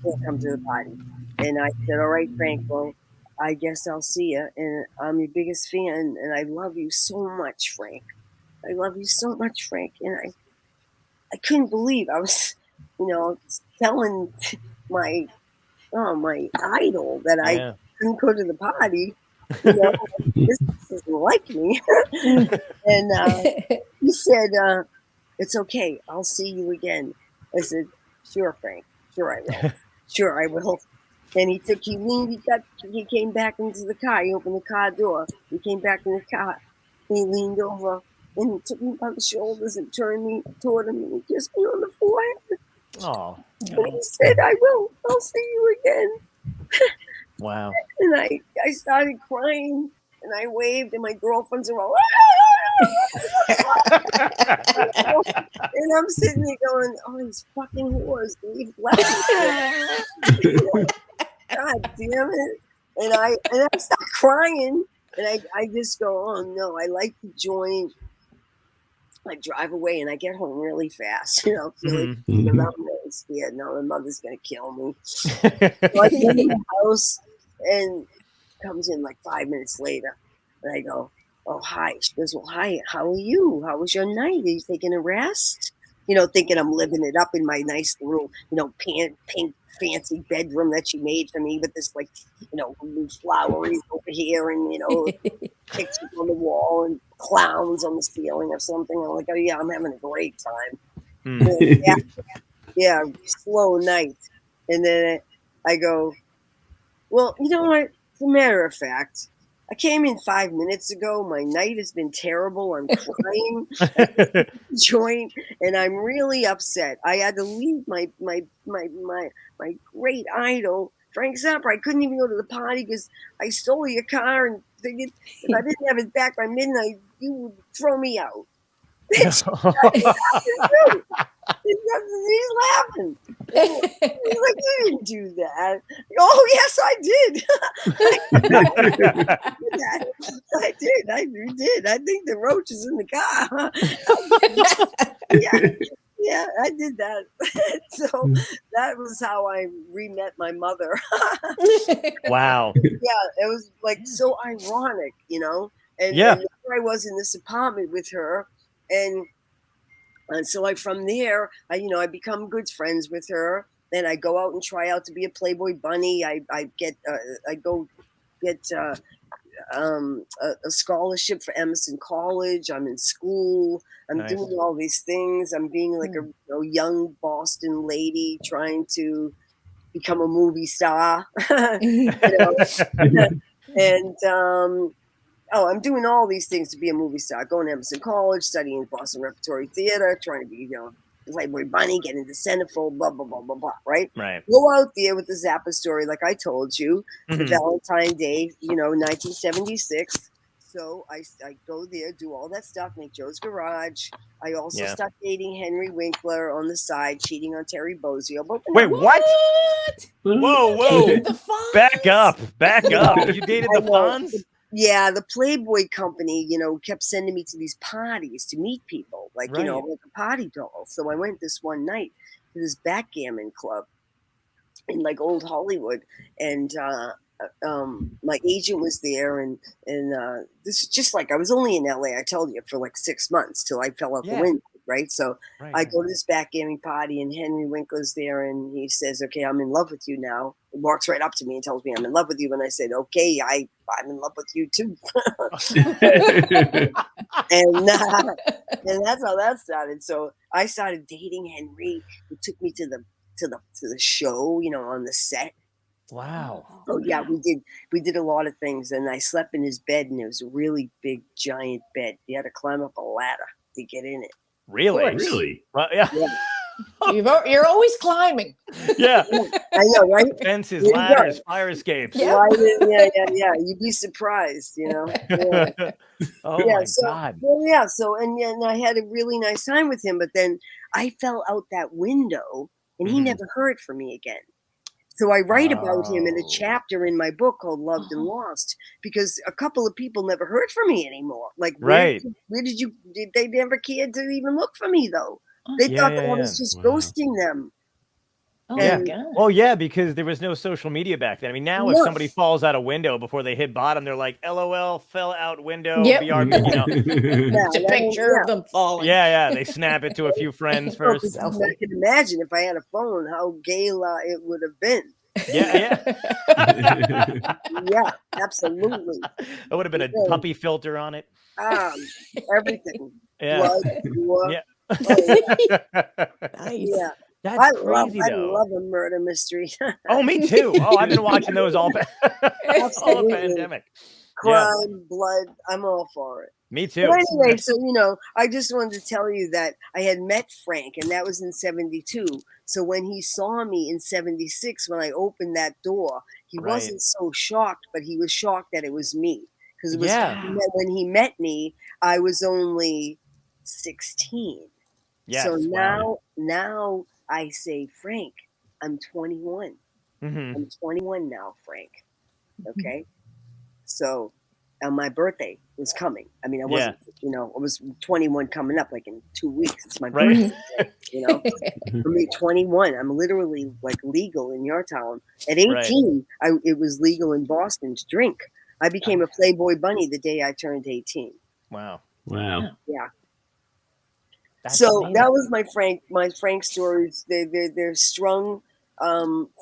can't come to the party." And I said, "All right, Frank, well, I guess I'll see you. And I'm your biggest fan, and I love you so much, Frank. I love you so much, Frank." And I couldn't believe I was, telling my idol that I couldn't go to the party. This doesn't like me. And he said, "It's okay. I'll see you again." I said, "Sure, Frank. Sure, I will. Sure, I will." And he came back into the car. He opened the car door. He came back in the car. He leaned over and he took me by the shoulders and turned me toward him and he kissed me on the forehead. Oh. And he said, I'll see you again. Wow. And I started crying and I waved and my girlfriends are all, and I'm sitting there going, "Oh, these fucking whores, leave left." God damn it. And I start crying and I just go, "Oh no, I like the joint." I drive away and I get home really fast, because I'm really scared. Now my mother's gonna kill me. So I go to the house and comes in like 5 minutes later, and I go, "Oh hi." She goes, "Well, hi. How are you? How was your night? Are you taking a rest?" Thinking I'm living it up in my nice little, pink fancy bedroom that she made for me with this floweries over here and pictures on the wall and clowns on the ceiling or something. I'm like, "Oh yeah, I'm having a great time." Yeah, slow night. And then I go, "Well, you know what? As a matter of fact, I came in 5 minutes ago. My night has been terrible. I'm crying, joint, and I'm really upset. I had to leave my great idol, Frank Zappa. I couldn't even go to the party because I stole your car and figured if I didn't have it back by midnight, you would throw me out." He's laughing. He's like, "You didn't do that." "Oh, yes, I did." I did. I think the roach is in the car. Yeah, I did that. So that was how I re-met my mother. Wow. Yeah, it was like so ironic, And there I was in this apartment with her, and so from there, I become good friends with her. Then I go out and try out to be a Playboy Bunny. I go get a scholarship for Emerson College. I'm in school. I'm doing all these things. I'm being like a young Boston lady trying to become a movie star. And I'm doing all these things to be a movie star. Going to Emerson College, studying Boston Repertory Theater, trying to be, Playboy Bunny, get into centerfold, blah, blah, blah, blah, blah, right? Right. Go out there with the Zappa story, like I told you, for Valentine's Day, 1976. So I go there, do all that stuff, make Joe's Garage. I also start dating Henry Winkler on the side, cheating on Terry Bozzio. Wait, what? Whoa. Back up. You dated the Fonz? Yeah, the Playboy company, kept sending me to these parties to meet people, like like a party doll. So I went this one night to this backgammon club in like old Hollywood, and my agent was there, and this is just like I was only in LA. I told you for like 6 months till I fell out the window. Right. So I go to this backgammon party and Henry Winkler's there and he says, "Okay, I'm in love with you now." He walks right up to me and tells me I'm in love with you. And I said, "Okay, I'm in love with you too." and that's how that started. So I started dating Henry. He took me to the show, on the set. Wow. Oh yeah, we did a lot of things, and I slept in his bed, and it was a really big, giant bed. You had to climb up a ladder to get in it. Really? Really? Well, yeah. Yeah. You're always climbing. Yeah. I know, right? Fences, There you ladders, fire escapes. Yeah. Yeah. You'd be surprised, Yeah. Oh Yeah, my so God. and I had a really nice time with him, but then I fell out that window, and he Mhm. never heard from me again. So I write about him in a Oh. chapter in my book called Loved and Lost, because a couple of people never heard from me anymore. Like, Right. did they never cared to even look for me though? They Yeah, thought yeah, that I yeah. was just Wow. ghosting them. Oh Yeah. my God. Well, yeah, because there was no social media back then. I mean, now if No. somebody falls out a window before they hit bottom, they're like, "LOL, fell out window." Yep. BRB, you know. Yeah, It's a that ain't- picture of them falling. Yeah. They snap it to a few friends No, first. 'cause I can imagine if I had a phone, how gala it would have been. Yeah. Yeah, absolutely. It would have been a Yeah. puppy filter on it. Everything. Yeah. Blood, gore. Yeah. Oh, Nice. yeah. That's crazy, I though. love a murder mystery. Oh, me too. Oh, I've been watching those all the Absolutely. pandemic. Yeah, Crime, blood, I'm all for it. me But too. anyway, so I just wanted to tell you that I had met Frank, and that was in '72. So when he saw me in '76, when I opened that door, he Right. wasn't so shocked, but he was shocked that it was me, because it was Yeah. when he met me, I was only 16. Yes. So Wow. now I say, Frank, I'm 21. Mhm. I'm 21 now, Frank. Okay. So my birthday was coming. I mean, I wasn't, I was 21 coming up like in 2 weeks. It's my Right. birthday, For me, 21, I'm literally like legal in your town. At 18, it was legal in Boston to drink. I became a Playboy Bunny the day I turned 18. Wow. Wow. Yeah. That's So amazing. that was my Frank stories. They're strung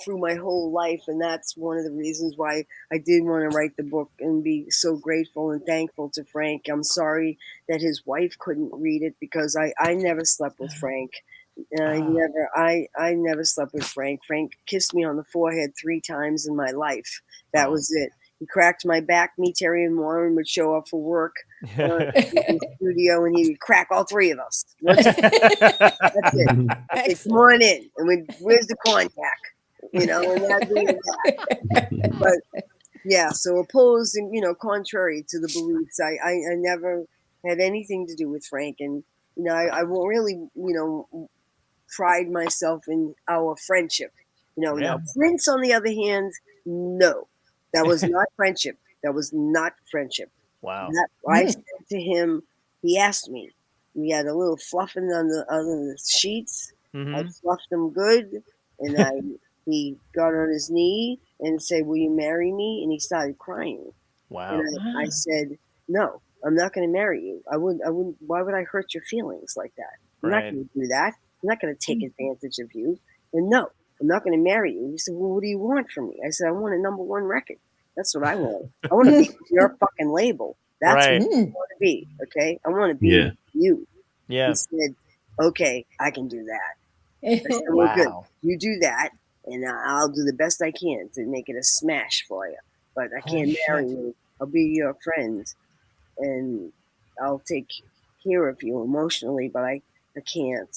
through my whole life, and that's one of the reasons why I did want to write the book and be so grateful and thankful to Frank. I'm sorry that his wife couldn't read it, because I never slept with Frank. I never slept with Frank. Frank kissed me on the forehead 3 times in my life. That was it. He cracked my back. Me, Terry, and Warren would show up for work in the studio, and he would crack all 3 of us. That's it. Say, come on in. And where's the contact? And I'd do that. But yeah, so opposed and contrary to the beliefs, I never had anything to do with Frank, and I won't really pride myself in our friendship. Now Prince, on the other hand, no, that was not friendship. That was not friendship. Wow. That I said to him, he asked me. We had a little fluffing on the sheets. I fluffed them good, and he got on his knee and said, "Will you marry me?" And he started crying. Wow. And I said, "No, I'm not going to marry you. I wouldn't. Why would I hurt your feelings like that? I'm not going to do that. I'm not going to take advantage of you. And no, I'm not going to marry you." He said, "Well, what do you want from me?" I said, "I want a #1 record. That's what I want. I want to be your fucking label. That's what I want to be. Okay, I want to be you." Yeah. He said, "Okay, I can do that." I said, "Well, good. You do that, and I'll do the best I can to make it a smash for you. But I can't marry you. I'll be your friend, and I'll take care of you emotionally, but I can't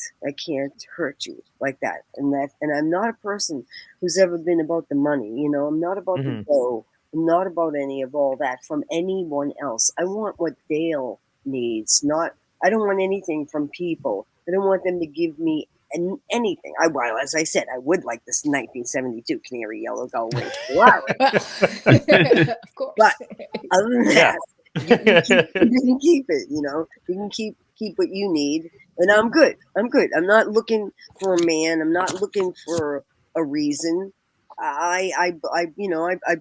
hurt you like that." And I'm not a person who's ever been about the money. I'm not about the dough. I'm not about any of all that from anyone else. I want what Dale needs. I don't want anything from people. I don't want them to give me anything. Well, as I said, I would like this 1972 Canary Yellow Gull Wing Ferrari. Of course. But other than that, you can keep it. You can keep what you need, and I'm good. I'm not looking for a man. I'm not looking for a reason. I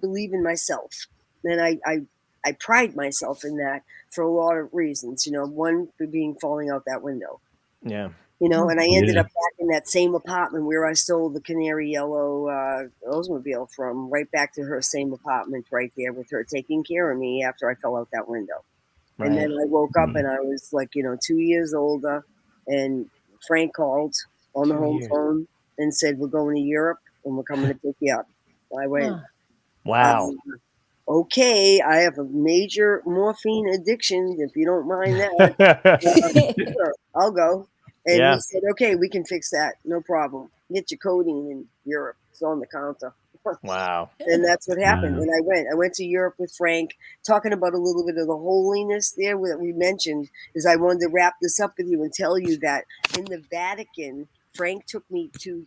believe in myself, and I pride myself in that for a lot of reasons. One for being falling out that window. Yeah. And I ended up back in that same apartment where I stole the canary yellow Oldsmobile from, right back to her same apartment right there with her taking care of me after I fell out that window. Right. And then I woke up and I was like, 2 years older, and Frank called on the home phone and said, "We're going to Europe and we're coming to pick you up." I went, wow. Okay, I have a major morphine addiction, if you don't mind that. Sure, I'll go. And he said, okay, we can fix that. No problem. Get your codeine in Europe. It's on the counter. Wow. And that's what happened. Wow. And I went to Europe with Frank, talking about a little bit of the holiness there that we mentioned. Is I wanted to wrap this up with you and tell you that in the Vatican, Frank took me to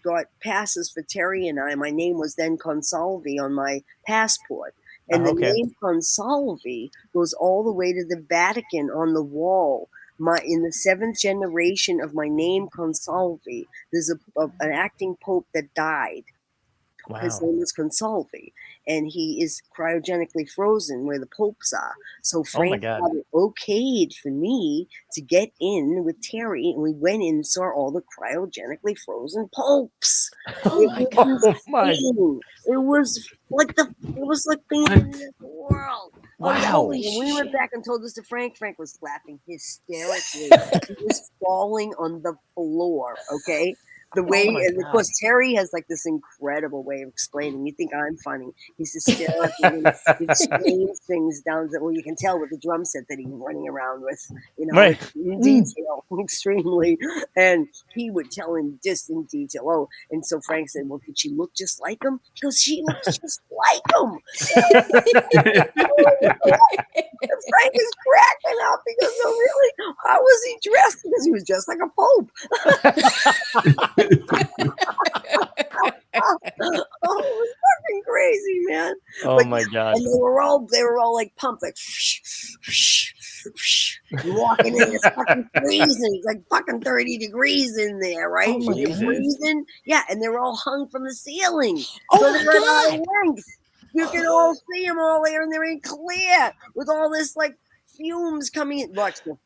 got passes for Terry and I. My name was then Consalvi on my passport. And the name Consalvi goes all the way to the Vatican on the wall. In the 7th generation of my name Consalvi, there's an acting pope that died. Wow. His name is Consalvi, and he is cryogenically frozen where the popes are. So Frank got it okayed for me to get in with Terry, and we went in and saw all the cryogenically frozen popes. It was like being in this world. Wow. When we went back and told this to Frank, Frank was laughing hysterically. He was falling on the floor, okay? The way, and of course, Terry has like this incredible way of explaining. You think I'm funny. He's hysterical. He explains things down to, well, you can tell with the drum set that he's running around with, in detail, extremely. And he would tell in distant detail. Oh, and so Frank said, well, did she look just like him? He goes, she looks just like him. Frank is cracking up because, oh, really? How was he dressed? Because he was dressed like a pope. Oh, it was fucking crazy, man. Oh my God. And they were all like pumped, like walking in, it's fucking freezing. It's like fucking 30 degrees in there, right? Oh my God. Freezing. Yeah, and they were all hung from the ceiling. Oh so my they were God. out of length. You can all see them all there, and they're in clear with all this like fumes coming in. Watch the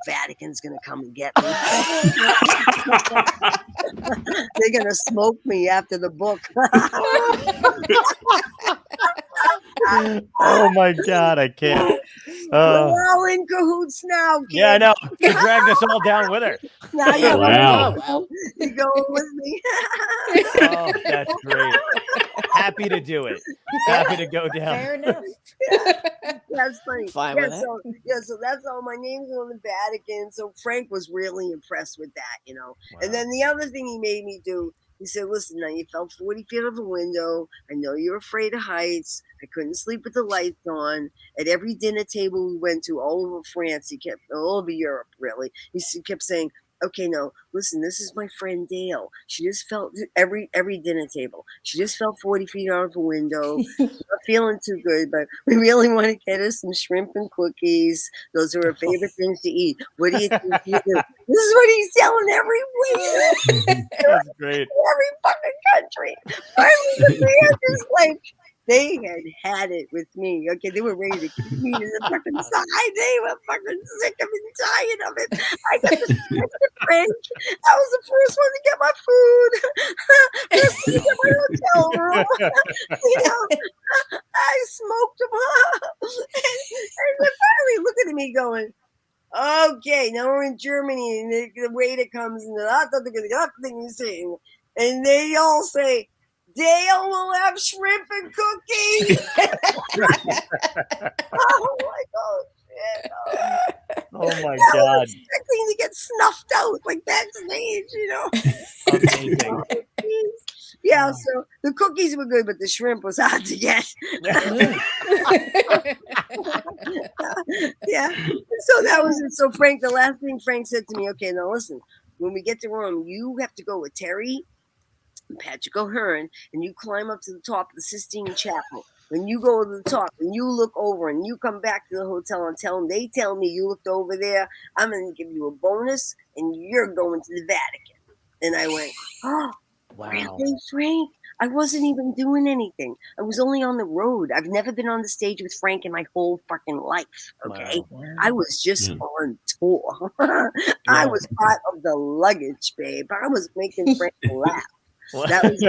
Vatican's gonna come and get me. They're gonna smoke me after the book. Oh my God, I can't. We're all in cahoots now, kids. Yeah, I know. She dragged us all down with her. Now you Wow. You going with me? Oh, that's great. Happy to do it. Happy to go down. Fair enough. That's funny. Fine with that. So that's all. My name's on the Vatican. So Frank was really impressed with that, you know. Wow. And then the other thing he made me do, he said, listen, now you fell 40 feet out of a window. I know you're afraid of heights. I couldn't sleep with the lights on. At every dinner table we went to all over France, all over Europe, really, he kept saying, okay, no, listen, this is my friend Dale. She just fell every dinner table. She just fell 40 feet out of a window. Not feeling too good, but we really want to get her some shrimp and cookies. Those are her favorite things to eat. What do you think you do? This is what he's telling every week. That's great. Every fucking country. Finally, the man is like, they had it with me. Okay, they were ready to kick me to the fucking side. They were fucking sick of and tired of it. I got the Frank. I was the first one to get my food. First one to get my hotel room. You know, I smoked them up. And they're finally looking at me going, okay, now we're in Germany, and the waiter comes, and and they all say, Dale will have shrimp and cookies. Oh my God. Shit. Oh my I God. was expecting to get snuffed out like backstage, you know. Amazing. Yeah, so the cookies were good, but the shrimp was hard to get. Yeah. So that was it. So Frank, the last thing Frank said to me, okay, now listen, when we get to Rome, you have to go with Terry, Patrick O'Hearn, and you climb up to the top of the Sistine Chapel. When you go to the top and you look over and you come back to the hotel and they tell me you looked over there, I'm going to give you a bonus and you're going to the Vatican. And I went, oh, wow. Really, Frank? I wasn't even doing anything. I was only on the road. I've never been on the stage with Frank in my whole fucking life. Okay. Wow. I was just on tour. I was part of the luggage, babe. I was making Frank laugh. That was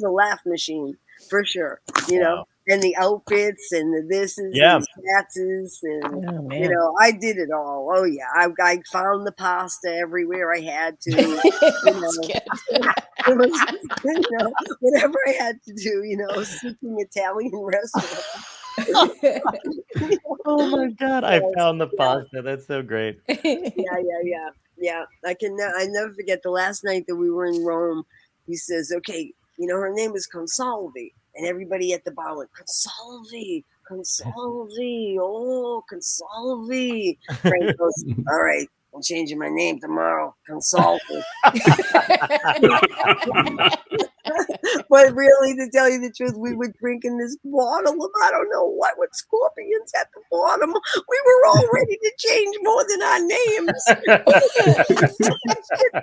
the laugh machine for sure. You know, and the outfits and the thises and the tatses and Oh, man. I did it all. Oh yeah, I found the pasta everywhere I had to. It was, whatever I had to do. Seeking Italian restaurant. Oh my God! I found the pasta. That's so great. Yeah. I never forget the last night that we were in Rome. He says, "Okay, her name is Consalvi," and everybody at the bar went, "Consalvi, Consalvi, oh, Consalvi." Frank goes, "All right, I'm changing my name tomorrow, Consalvi." But really, to tell you the truth, we were drinking this bottle of I don't know what with scorpions at the bottom. We were all ready to change more than our names. Yeah, dude,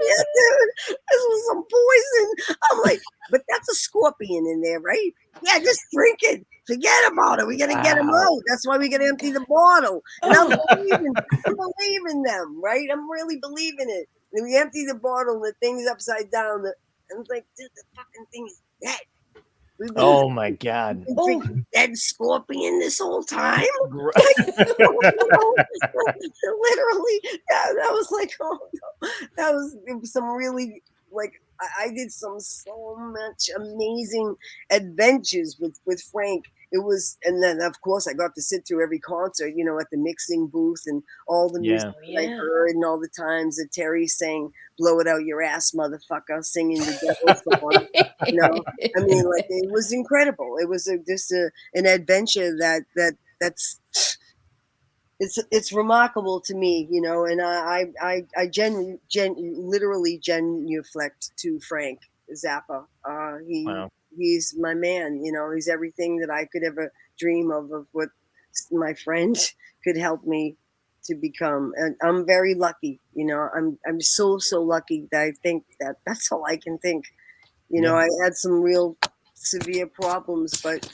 this was some poison. I'm like, but that's a scorpion in there, right? Yeah, just drink it. Forget about it. We gotta get them out. That's why we gotta empty the bottle. And I'm believing them, right? I'm really believing it. And we empty the bottle, and the thing's upside down. I was like, dude, the fucking thing is dead. Oh my God! Drinking dead scorpion this whole time. Literally, that was like, oh no, it was some really like I did so much amazing adventures with Frank. It was, and then of course I got to sit through every concert, at the mixing booth and all the music that I heard and all the times that Terry sang "Blow It Out Your Ass, Motherfucker," singing the devil song. I mean, like it was incredible. It was just an adventure that's it's remarkable to me, and I literally genuflect to Frank Zappa. He's my man, he's everything that I could ever dream of what my friend could help me to become. And I'm very lucky, I'm so lucky that I think that's all I can think. I had some real severe problems, but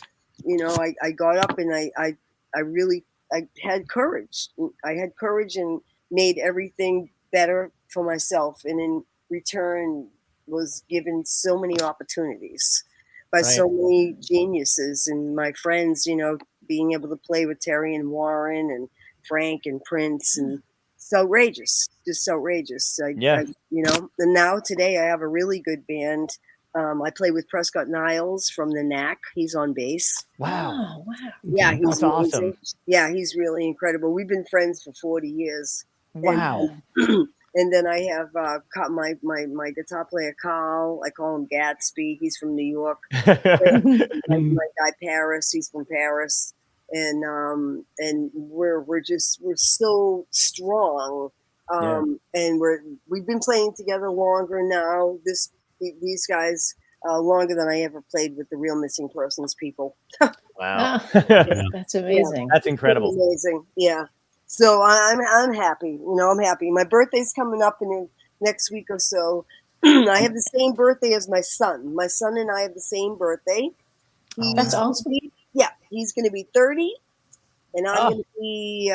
I got up and I had courage. I had courage and made everything better for myself, and in return was given so many opportunities by so many geniuses and my friends, being able to play with Terry and Warren and Frank and Prince, and it's outrageous, just outrageous. And now today I have a really good band. I play with Prescott Niles from the Knack. He's on bass. Wow. Yeah, he's awesome. Yeah, he's really incredible. We've been friends for 40 years. Wow. And then I have my guitar player, Carl. I call him Gatsby. He's from New York. my guy, Paris. He's from Paris. And we're so strong. And we've been playing together longer now. These guys longer than I ever played with the Real Missing Persons people. Wow. That's amazing. That's incredible. Amazing. Yeah. So I'm happy. I'm happy. My birthday's coming up in the next week or so. I have the same birthday as my son. My son and I have the same birthday. That's awesome. Yeah, he's going to be 30, and I'm going to be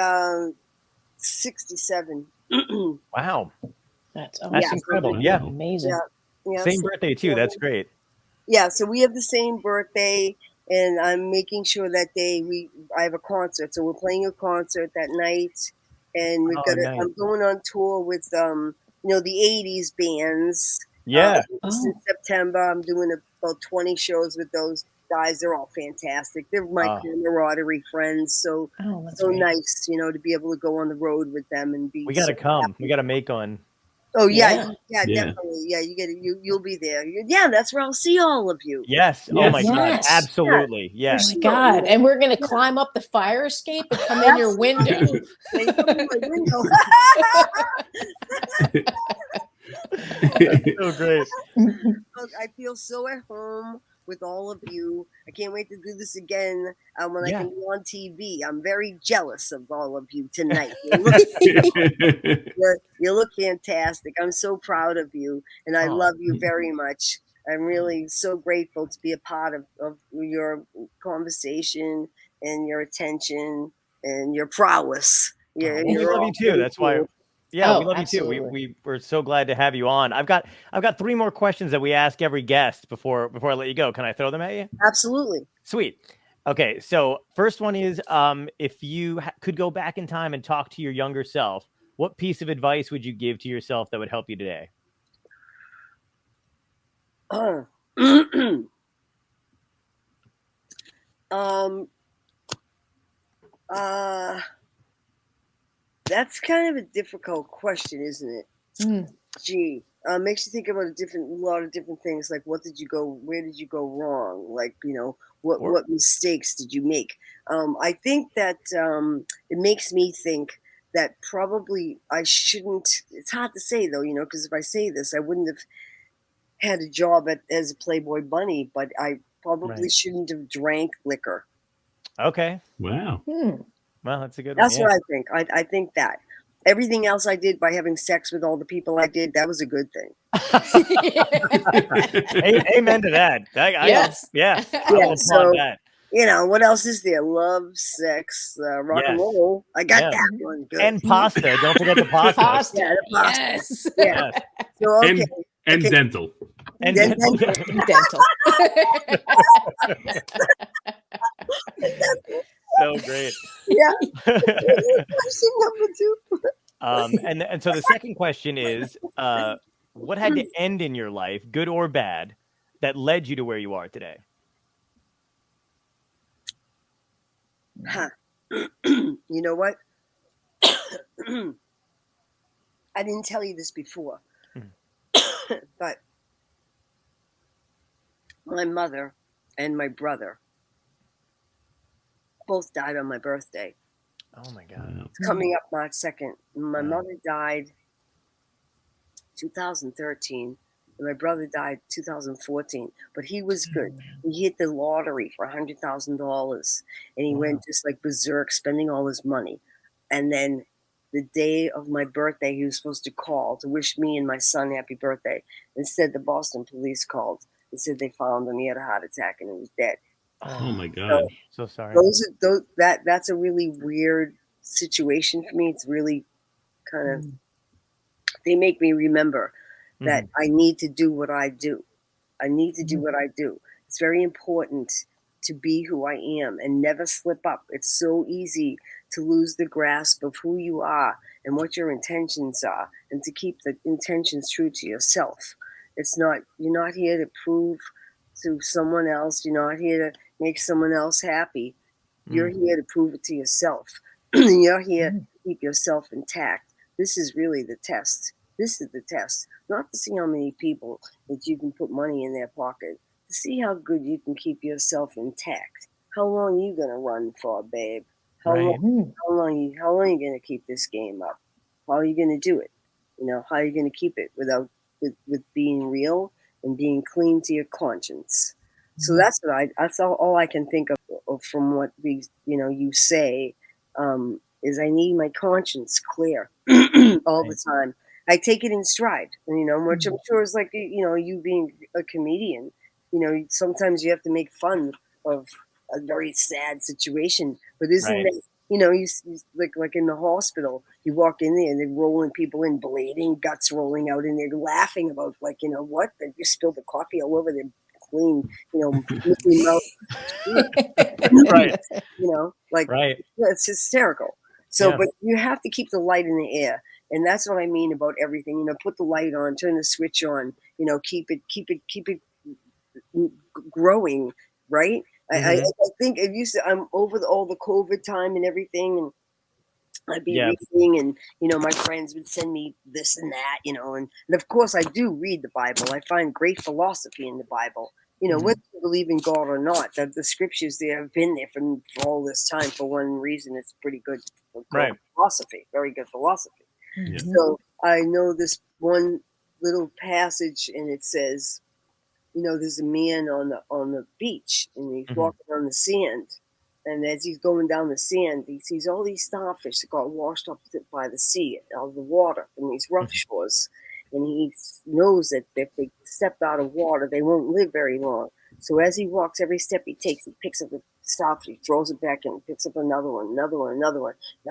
67. Wow. That's incredible. Yeah. Amazing. Yeah. Same birthday too. That's great. Yeah, so we have the same birthday, and I'm making sure that day I have a concert. So we're playing a concert that night, and I'm going on tour with the 80s bands. Yeah. In September, I'm doing about 20 shows with those guys. They're all fantastic. They're my camaraderie friends. So nice, to be able to go on the road with them and be. We got to come. Happy. We got to make one. Oh yeah, definitely. Yeah, you get it. You'll be there. That's where I'll see all of you. Yes. Oh my God. Absolutely. Yes. Oh my God. And we're gonna climb up the fire escape and come in your window. So great. I feel so at home with all of you. I can't wait to do this again when I can be on TV. I'm very jealous of all of you tonight. You look fantastic. I'm so proud of you, and I love you very much. I'm really so grateful to be a part of your conversation and your attention and your prowess. We love you too. That's why. Yeah, we love absolutely. You too. We're so glad to have you on. I've got 3 more questions that we ask every guest before I let you go. Can I throw them at you? Absolutely. Sweet. Okay, so first one is, if you could go back in time and talk to your younger self, what piece of advice would you give to yourself that would help you today? That's kind of a difficult question, isn't it? Gee, makes you think about a lot of different things. Like, where did you go wrong? Like, what mistakes did you make? I think that it makes me think that probably I shouldn't. It's hard to say though, because if I say this, I wouldn't have had a job as a Playboy Bunny, but I probably shouldn't have drank liquor. Okay. Wow. Well, that's a good one. That's what I think. I think that. Everything else I did by having sex with all the people I did, that was a good thing. Amen to that. Yes. Yeah. I will applaud that. What else is there? Love, sex, rock and roll. I got that one. Good. And pasta. Don't forget the pasta. Pasta. The pasta. Yes. Yeah. So, okay. And dental. And dental. So great. Yeah. Question number 2. And so the second question is, what had to end in your life, good or bad, that led you to where you are today? You know what? I didn't tell you this before, but my mother and my brother both died on my birthday. Oh my God. It's coming up March 2nd. My mother died 2013. And my brother died 2014. But he was good. He hit the lottery for $100,000. And he went just like berserk, spending all his money. And then the day of my birthday, he was supposed to call to wish me and my son happy birthday. Instead, the Boston police called and said they found him. He had a heart attack and he was dead. Oh my God. So sorry. That's a really weird situation for me. It's really kind of, they make me remember that I need to do what I do. I need to do what I do. It's very important to be who I am and never slip up. It's so easy to lose the grasp of who you are and what your intentions are, and to keep the intentions true to yourself. You're not here to prove to someone else. You're not here to make someone else happy. You're here to prove it to yourself. You're here to keep yourself intact. This is really the test. This is the test. Not to see how many people that you can put money in their pocket, to see how good you can keep yourself intact. How long are you gonna run for, babe? How long are you gonna keep this game up? How are you gonna do it? How are you gonna keep it with being real and being clean to your conscience? So that's all I can think of from what these you say, is I need my conscience clear all the time. I take it in stride, which I'm sure is like, you being a comedian, sometimes you have to make fun of a very sad situation, but isn't that, you like in the hospital, you walk in there and they're rolling people in, bleeding, guts rolling out, and they're laughing about what? They just spilled the coffee all over their clean, Mickey Mouse. Right. It's hysterical. So, but you have to keep the light in the air. And that's what I mean about everything. Put the light on, turn the switch on. Keep it growing, right? I think I'm over all the COVID time and everything, and I'd be reading, and my friends would send me this and that, and of course I do read the Bible. I find great philosophy in the Bible. Whether you believe in God or not, the scriptures there have been there for all this time. For one reason, it's pretty good philosophy, very good philosophy. So I know this one little passage, and it says, there's a man on the beach, and he's walking on the sand, and as he's going down the sand, he sees all these starfish that got washed up by the sea, out of the water, from these rough shores. And he knows that if they step out of water, they won't live very long. So as he walks, every step he takes, he picks up a starfish, he throws it back in, and picks up another one. And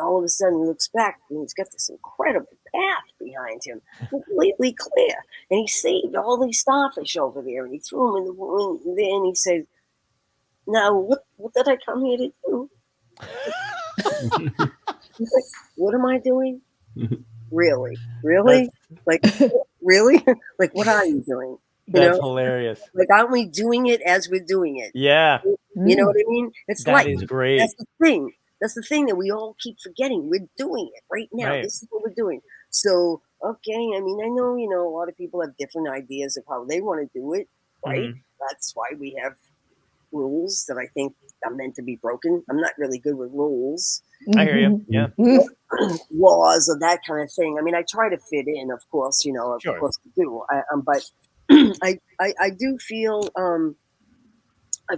all of a sudden he looks back, and he's got this incredible path behind him, completely clear. And he saved all these starfish over there, and he threw them in the wind. And then he says, Now, what did I come here to do? What am I doing? Really? Like, really? Like, what are you doing? That's hilarious. Like, aren't we doing it as we're doing it? Yeah. You know what I mean? It's that is great. That's the thing. That's the thing that we all keep forgetting. We're doing it right now. Right. This is what we're doing. So, okay, I mean, I know, a lot of people have different ideas of how they want to do it, right? That's why we have rules that I think are meant to be broken. I'm not really good with rules. I hear you. Yeah. Laws or that kind of thing. I mean, I try to fit in, of course, of course I do. But I do feel I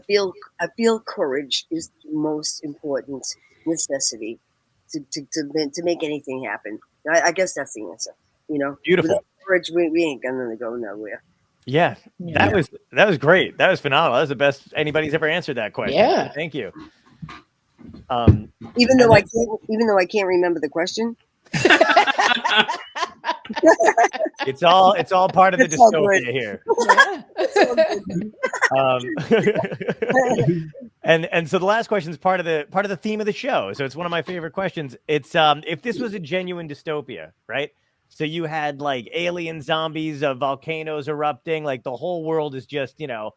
feel courage is the most important necessity to make anything happen. I guess that's the answer. Beautiful. Without courage, we ain't gonna go nowhere. Yeah, that was great. That was phenomenal. That was the best anybody's ever answered that question. Yeah, thank you. Even though I can't remember the question. It's all part of the dystopia here. And so the last question is part of the theme of the show. So it's one of my favorite questions. It's if this was a genuine dystopia, right? So you had like alien zombies, volcanoes erupting, like the whole world is just, in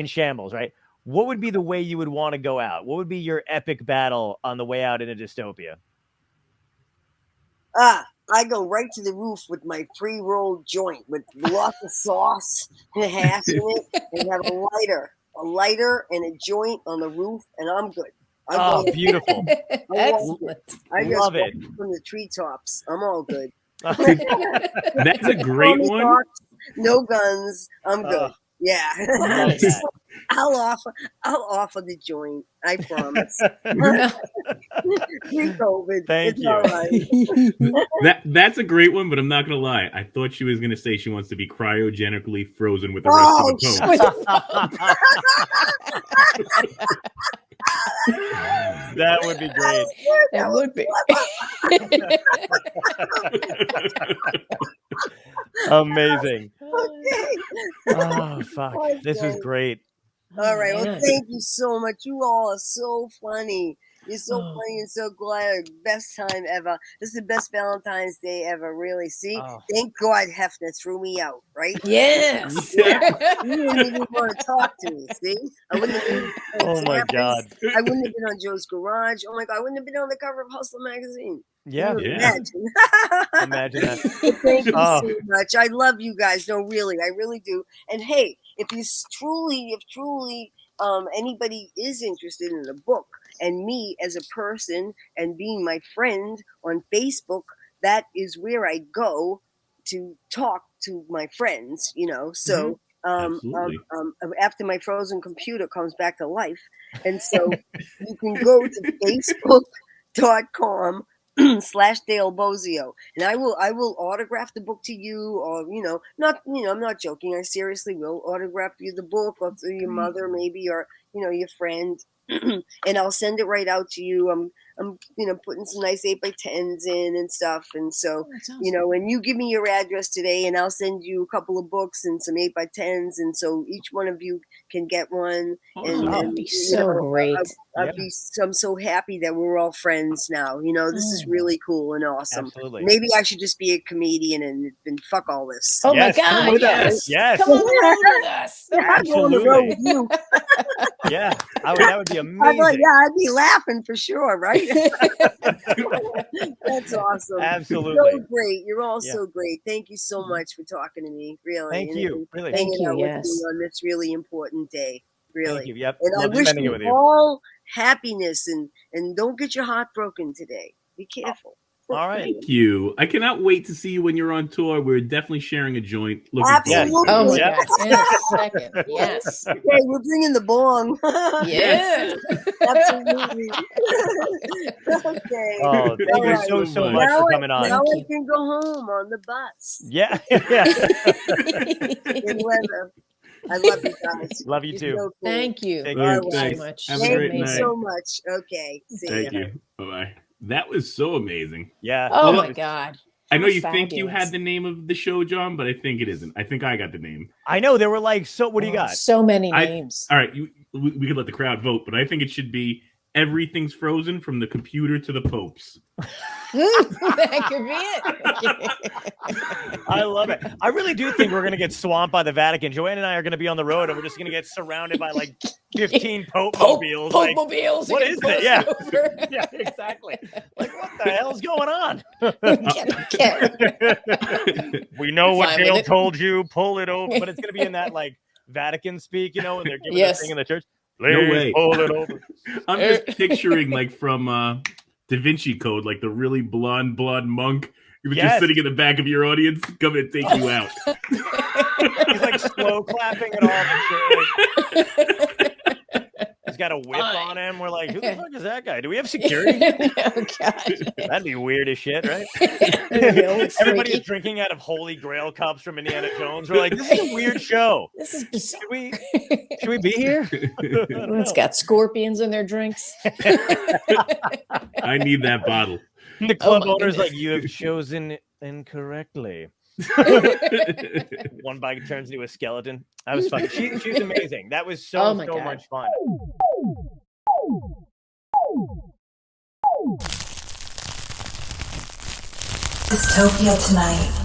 shambles, right? What would be the way you would want to go out? What would be your epic battle on the way out in a dystopia? I go right to the roof with my pre-rolled joint with lots of sauce and hash in it, and have a lighter and a joint on the roof, and I'm good. Beautiful! Excellent. I just love it from the treetops. I'm all good. That's a great one. No guns. I'm good. Yeah. Nice. I'll offer the joint. I promise. Pre-COVID. Thank it's you. All right. That's a great one, but I'm not gonna lie. I thought she was gonna say she wants to be cryogenically frozen with the rest of the pony. That would be great. That would be. Amazing. Okay. Oh, fuck. This was great. All right. Well, thank you so much. You all are so funny. You're so funny and so glad. Best time ever. This is the best Valentine's Day ever, really. See? Thank God Heffner threw me out, right? Yes. You didn't even want to talk to me, see? I wouldn't have been Oh, my God. I wouldn't have been on Joe's Garage. Oh, my God. I wouldn't have been on the cover of Hustler magazine. Yeah. Imagine. Imagine that. Thank you so much. I love you guys. No, really. I really do. And, hey, if truly anybody is interested in the book and me as a person and being my friend on Facebook, that is where I go to talk to my friends, so after my frozen computer comes back to life. And so you can go to facebook.com /Dale Bozzio, and I will autograph the book to you, or I'm not joking. I seriously will autograph you the book, or to your mother maybe, or your friend, and I'll send it right out to you. I'm putting some nice 8x10s in and stuff, and so and you give me your address today, and I'll send you a couple of books and some 8x10s, and so each one of you can get one. That'd be so great. I'm so happy that we're all friends now. This is really cool and awesome. Absolutely. Maybe I should just be a comedian and fuck all this. Oh my God! Yes. Come on the road with us. I'm on the road with you. Yeah, that would be amazing. I'd be laughing for sure, right? That's awesome. Absolutely. So great. You're all so great. Thank you so much for talking to me. Really. Thank you. Really. Thank you. With me on this really important day. Really. Thank you. Yep. And I wish you all happiness and don't get your heart broken today. Be careful. All right. Thank you. I cannot wait to see you when you're on tour. We're definitely sharing a joint. Absolutely. Oh my God. In a second. Yes. Okay, we're bringing the bong. Yeah. Absolutely. Okay. Oh, thank you so much for coming on. Now I can go home on the bus. Yeah. In weather. I love you guys. Love you too. So cool. Thank you. Thank you so much. Thank you so much. Okay. See Thank you. Bye-bye. That was so amazing. Yeah. Oh my God. I know you think you had the name of the show, John, but I think it isn't. I think I got the name. I know there were like, so what do you got? So many names. All right, we could let the crowd vote, but I think it should be Everything's Frozen from the computer to the popes. That could be it. I love it. I really do think we're going to get swamped by the Vatican. Joanne and I are going to be on the road, and we're just going to get surrounded by like 15 Pope-mobiles. Pope-mobiles. What is it? Yeah. Yeah, exactly. Like, what the hell's going on? We know what Dale told you. Pull it over. But it's going to be in that like Vatican speak, you know, and they're giving the thing in the church. No way. Pull it over. I'm just picturing like from Da Vinci Code, like the really blonde monk. He was just sitting in the back of your audience, coming to take you out. He's like slow clapping and all the shit. He's got a whip on him. We're like, who the fuck is that guy? Do we have security? Oh, God. That'd be weird as shit, right? Everybody's drinking out of Holy Grail cups from Indiana Jones. We're like, this is a weird show. This is bizarre. Should we be here? It's got scorpions in their drinks. I need that bottle. The club owner's like, you have chosen incorrectly. One bike turns into a skeleton. That was fun. She's amazing. That was so much fun. Dystopia Tonight.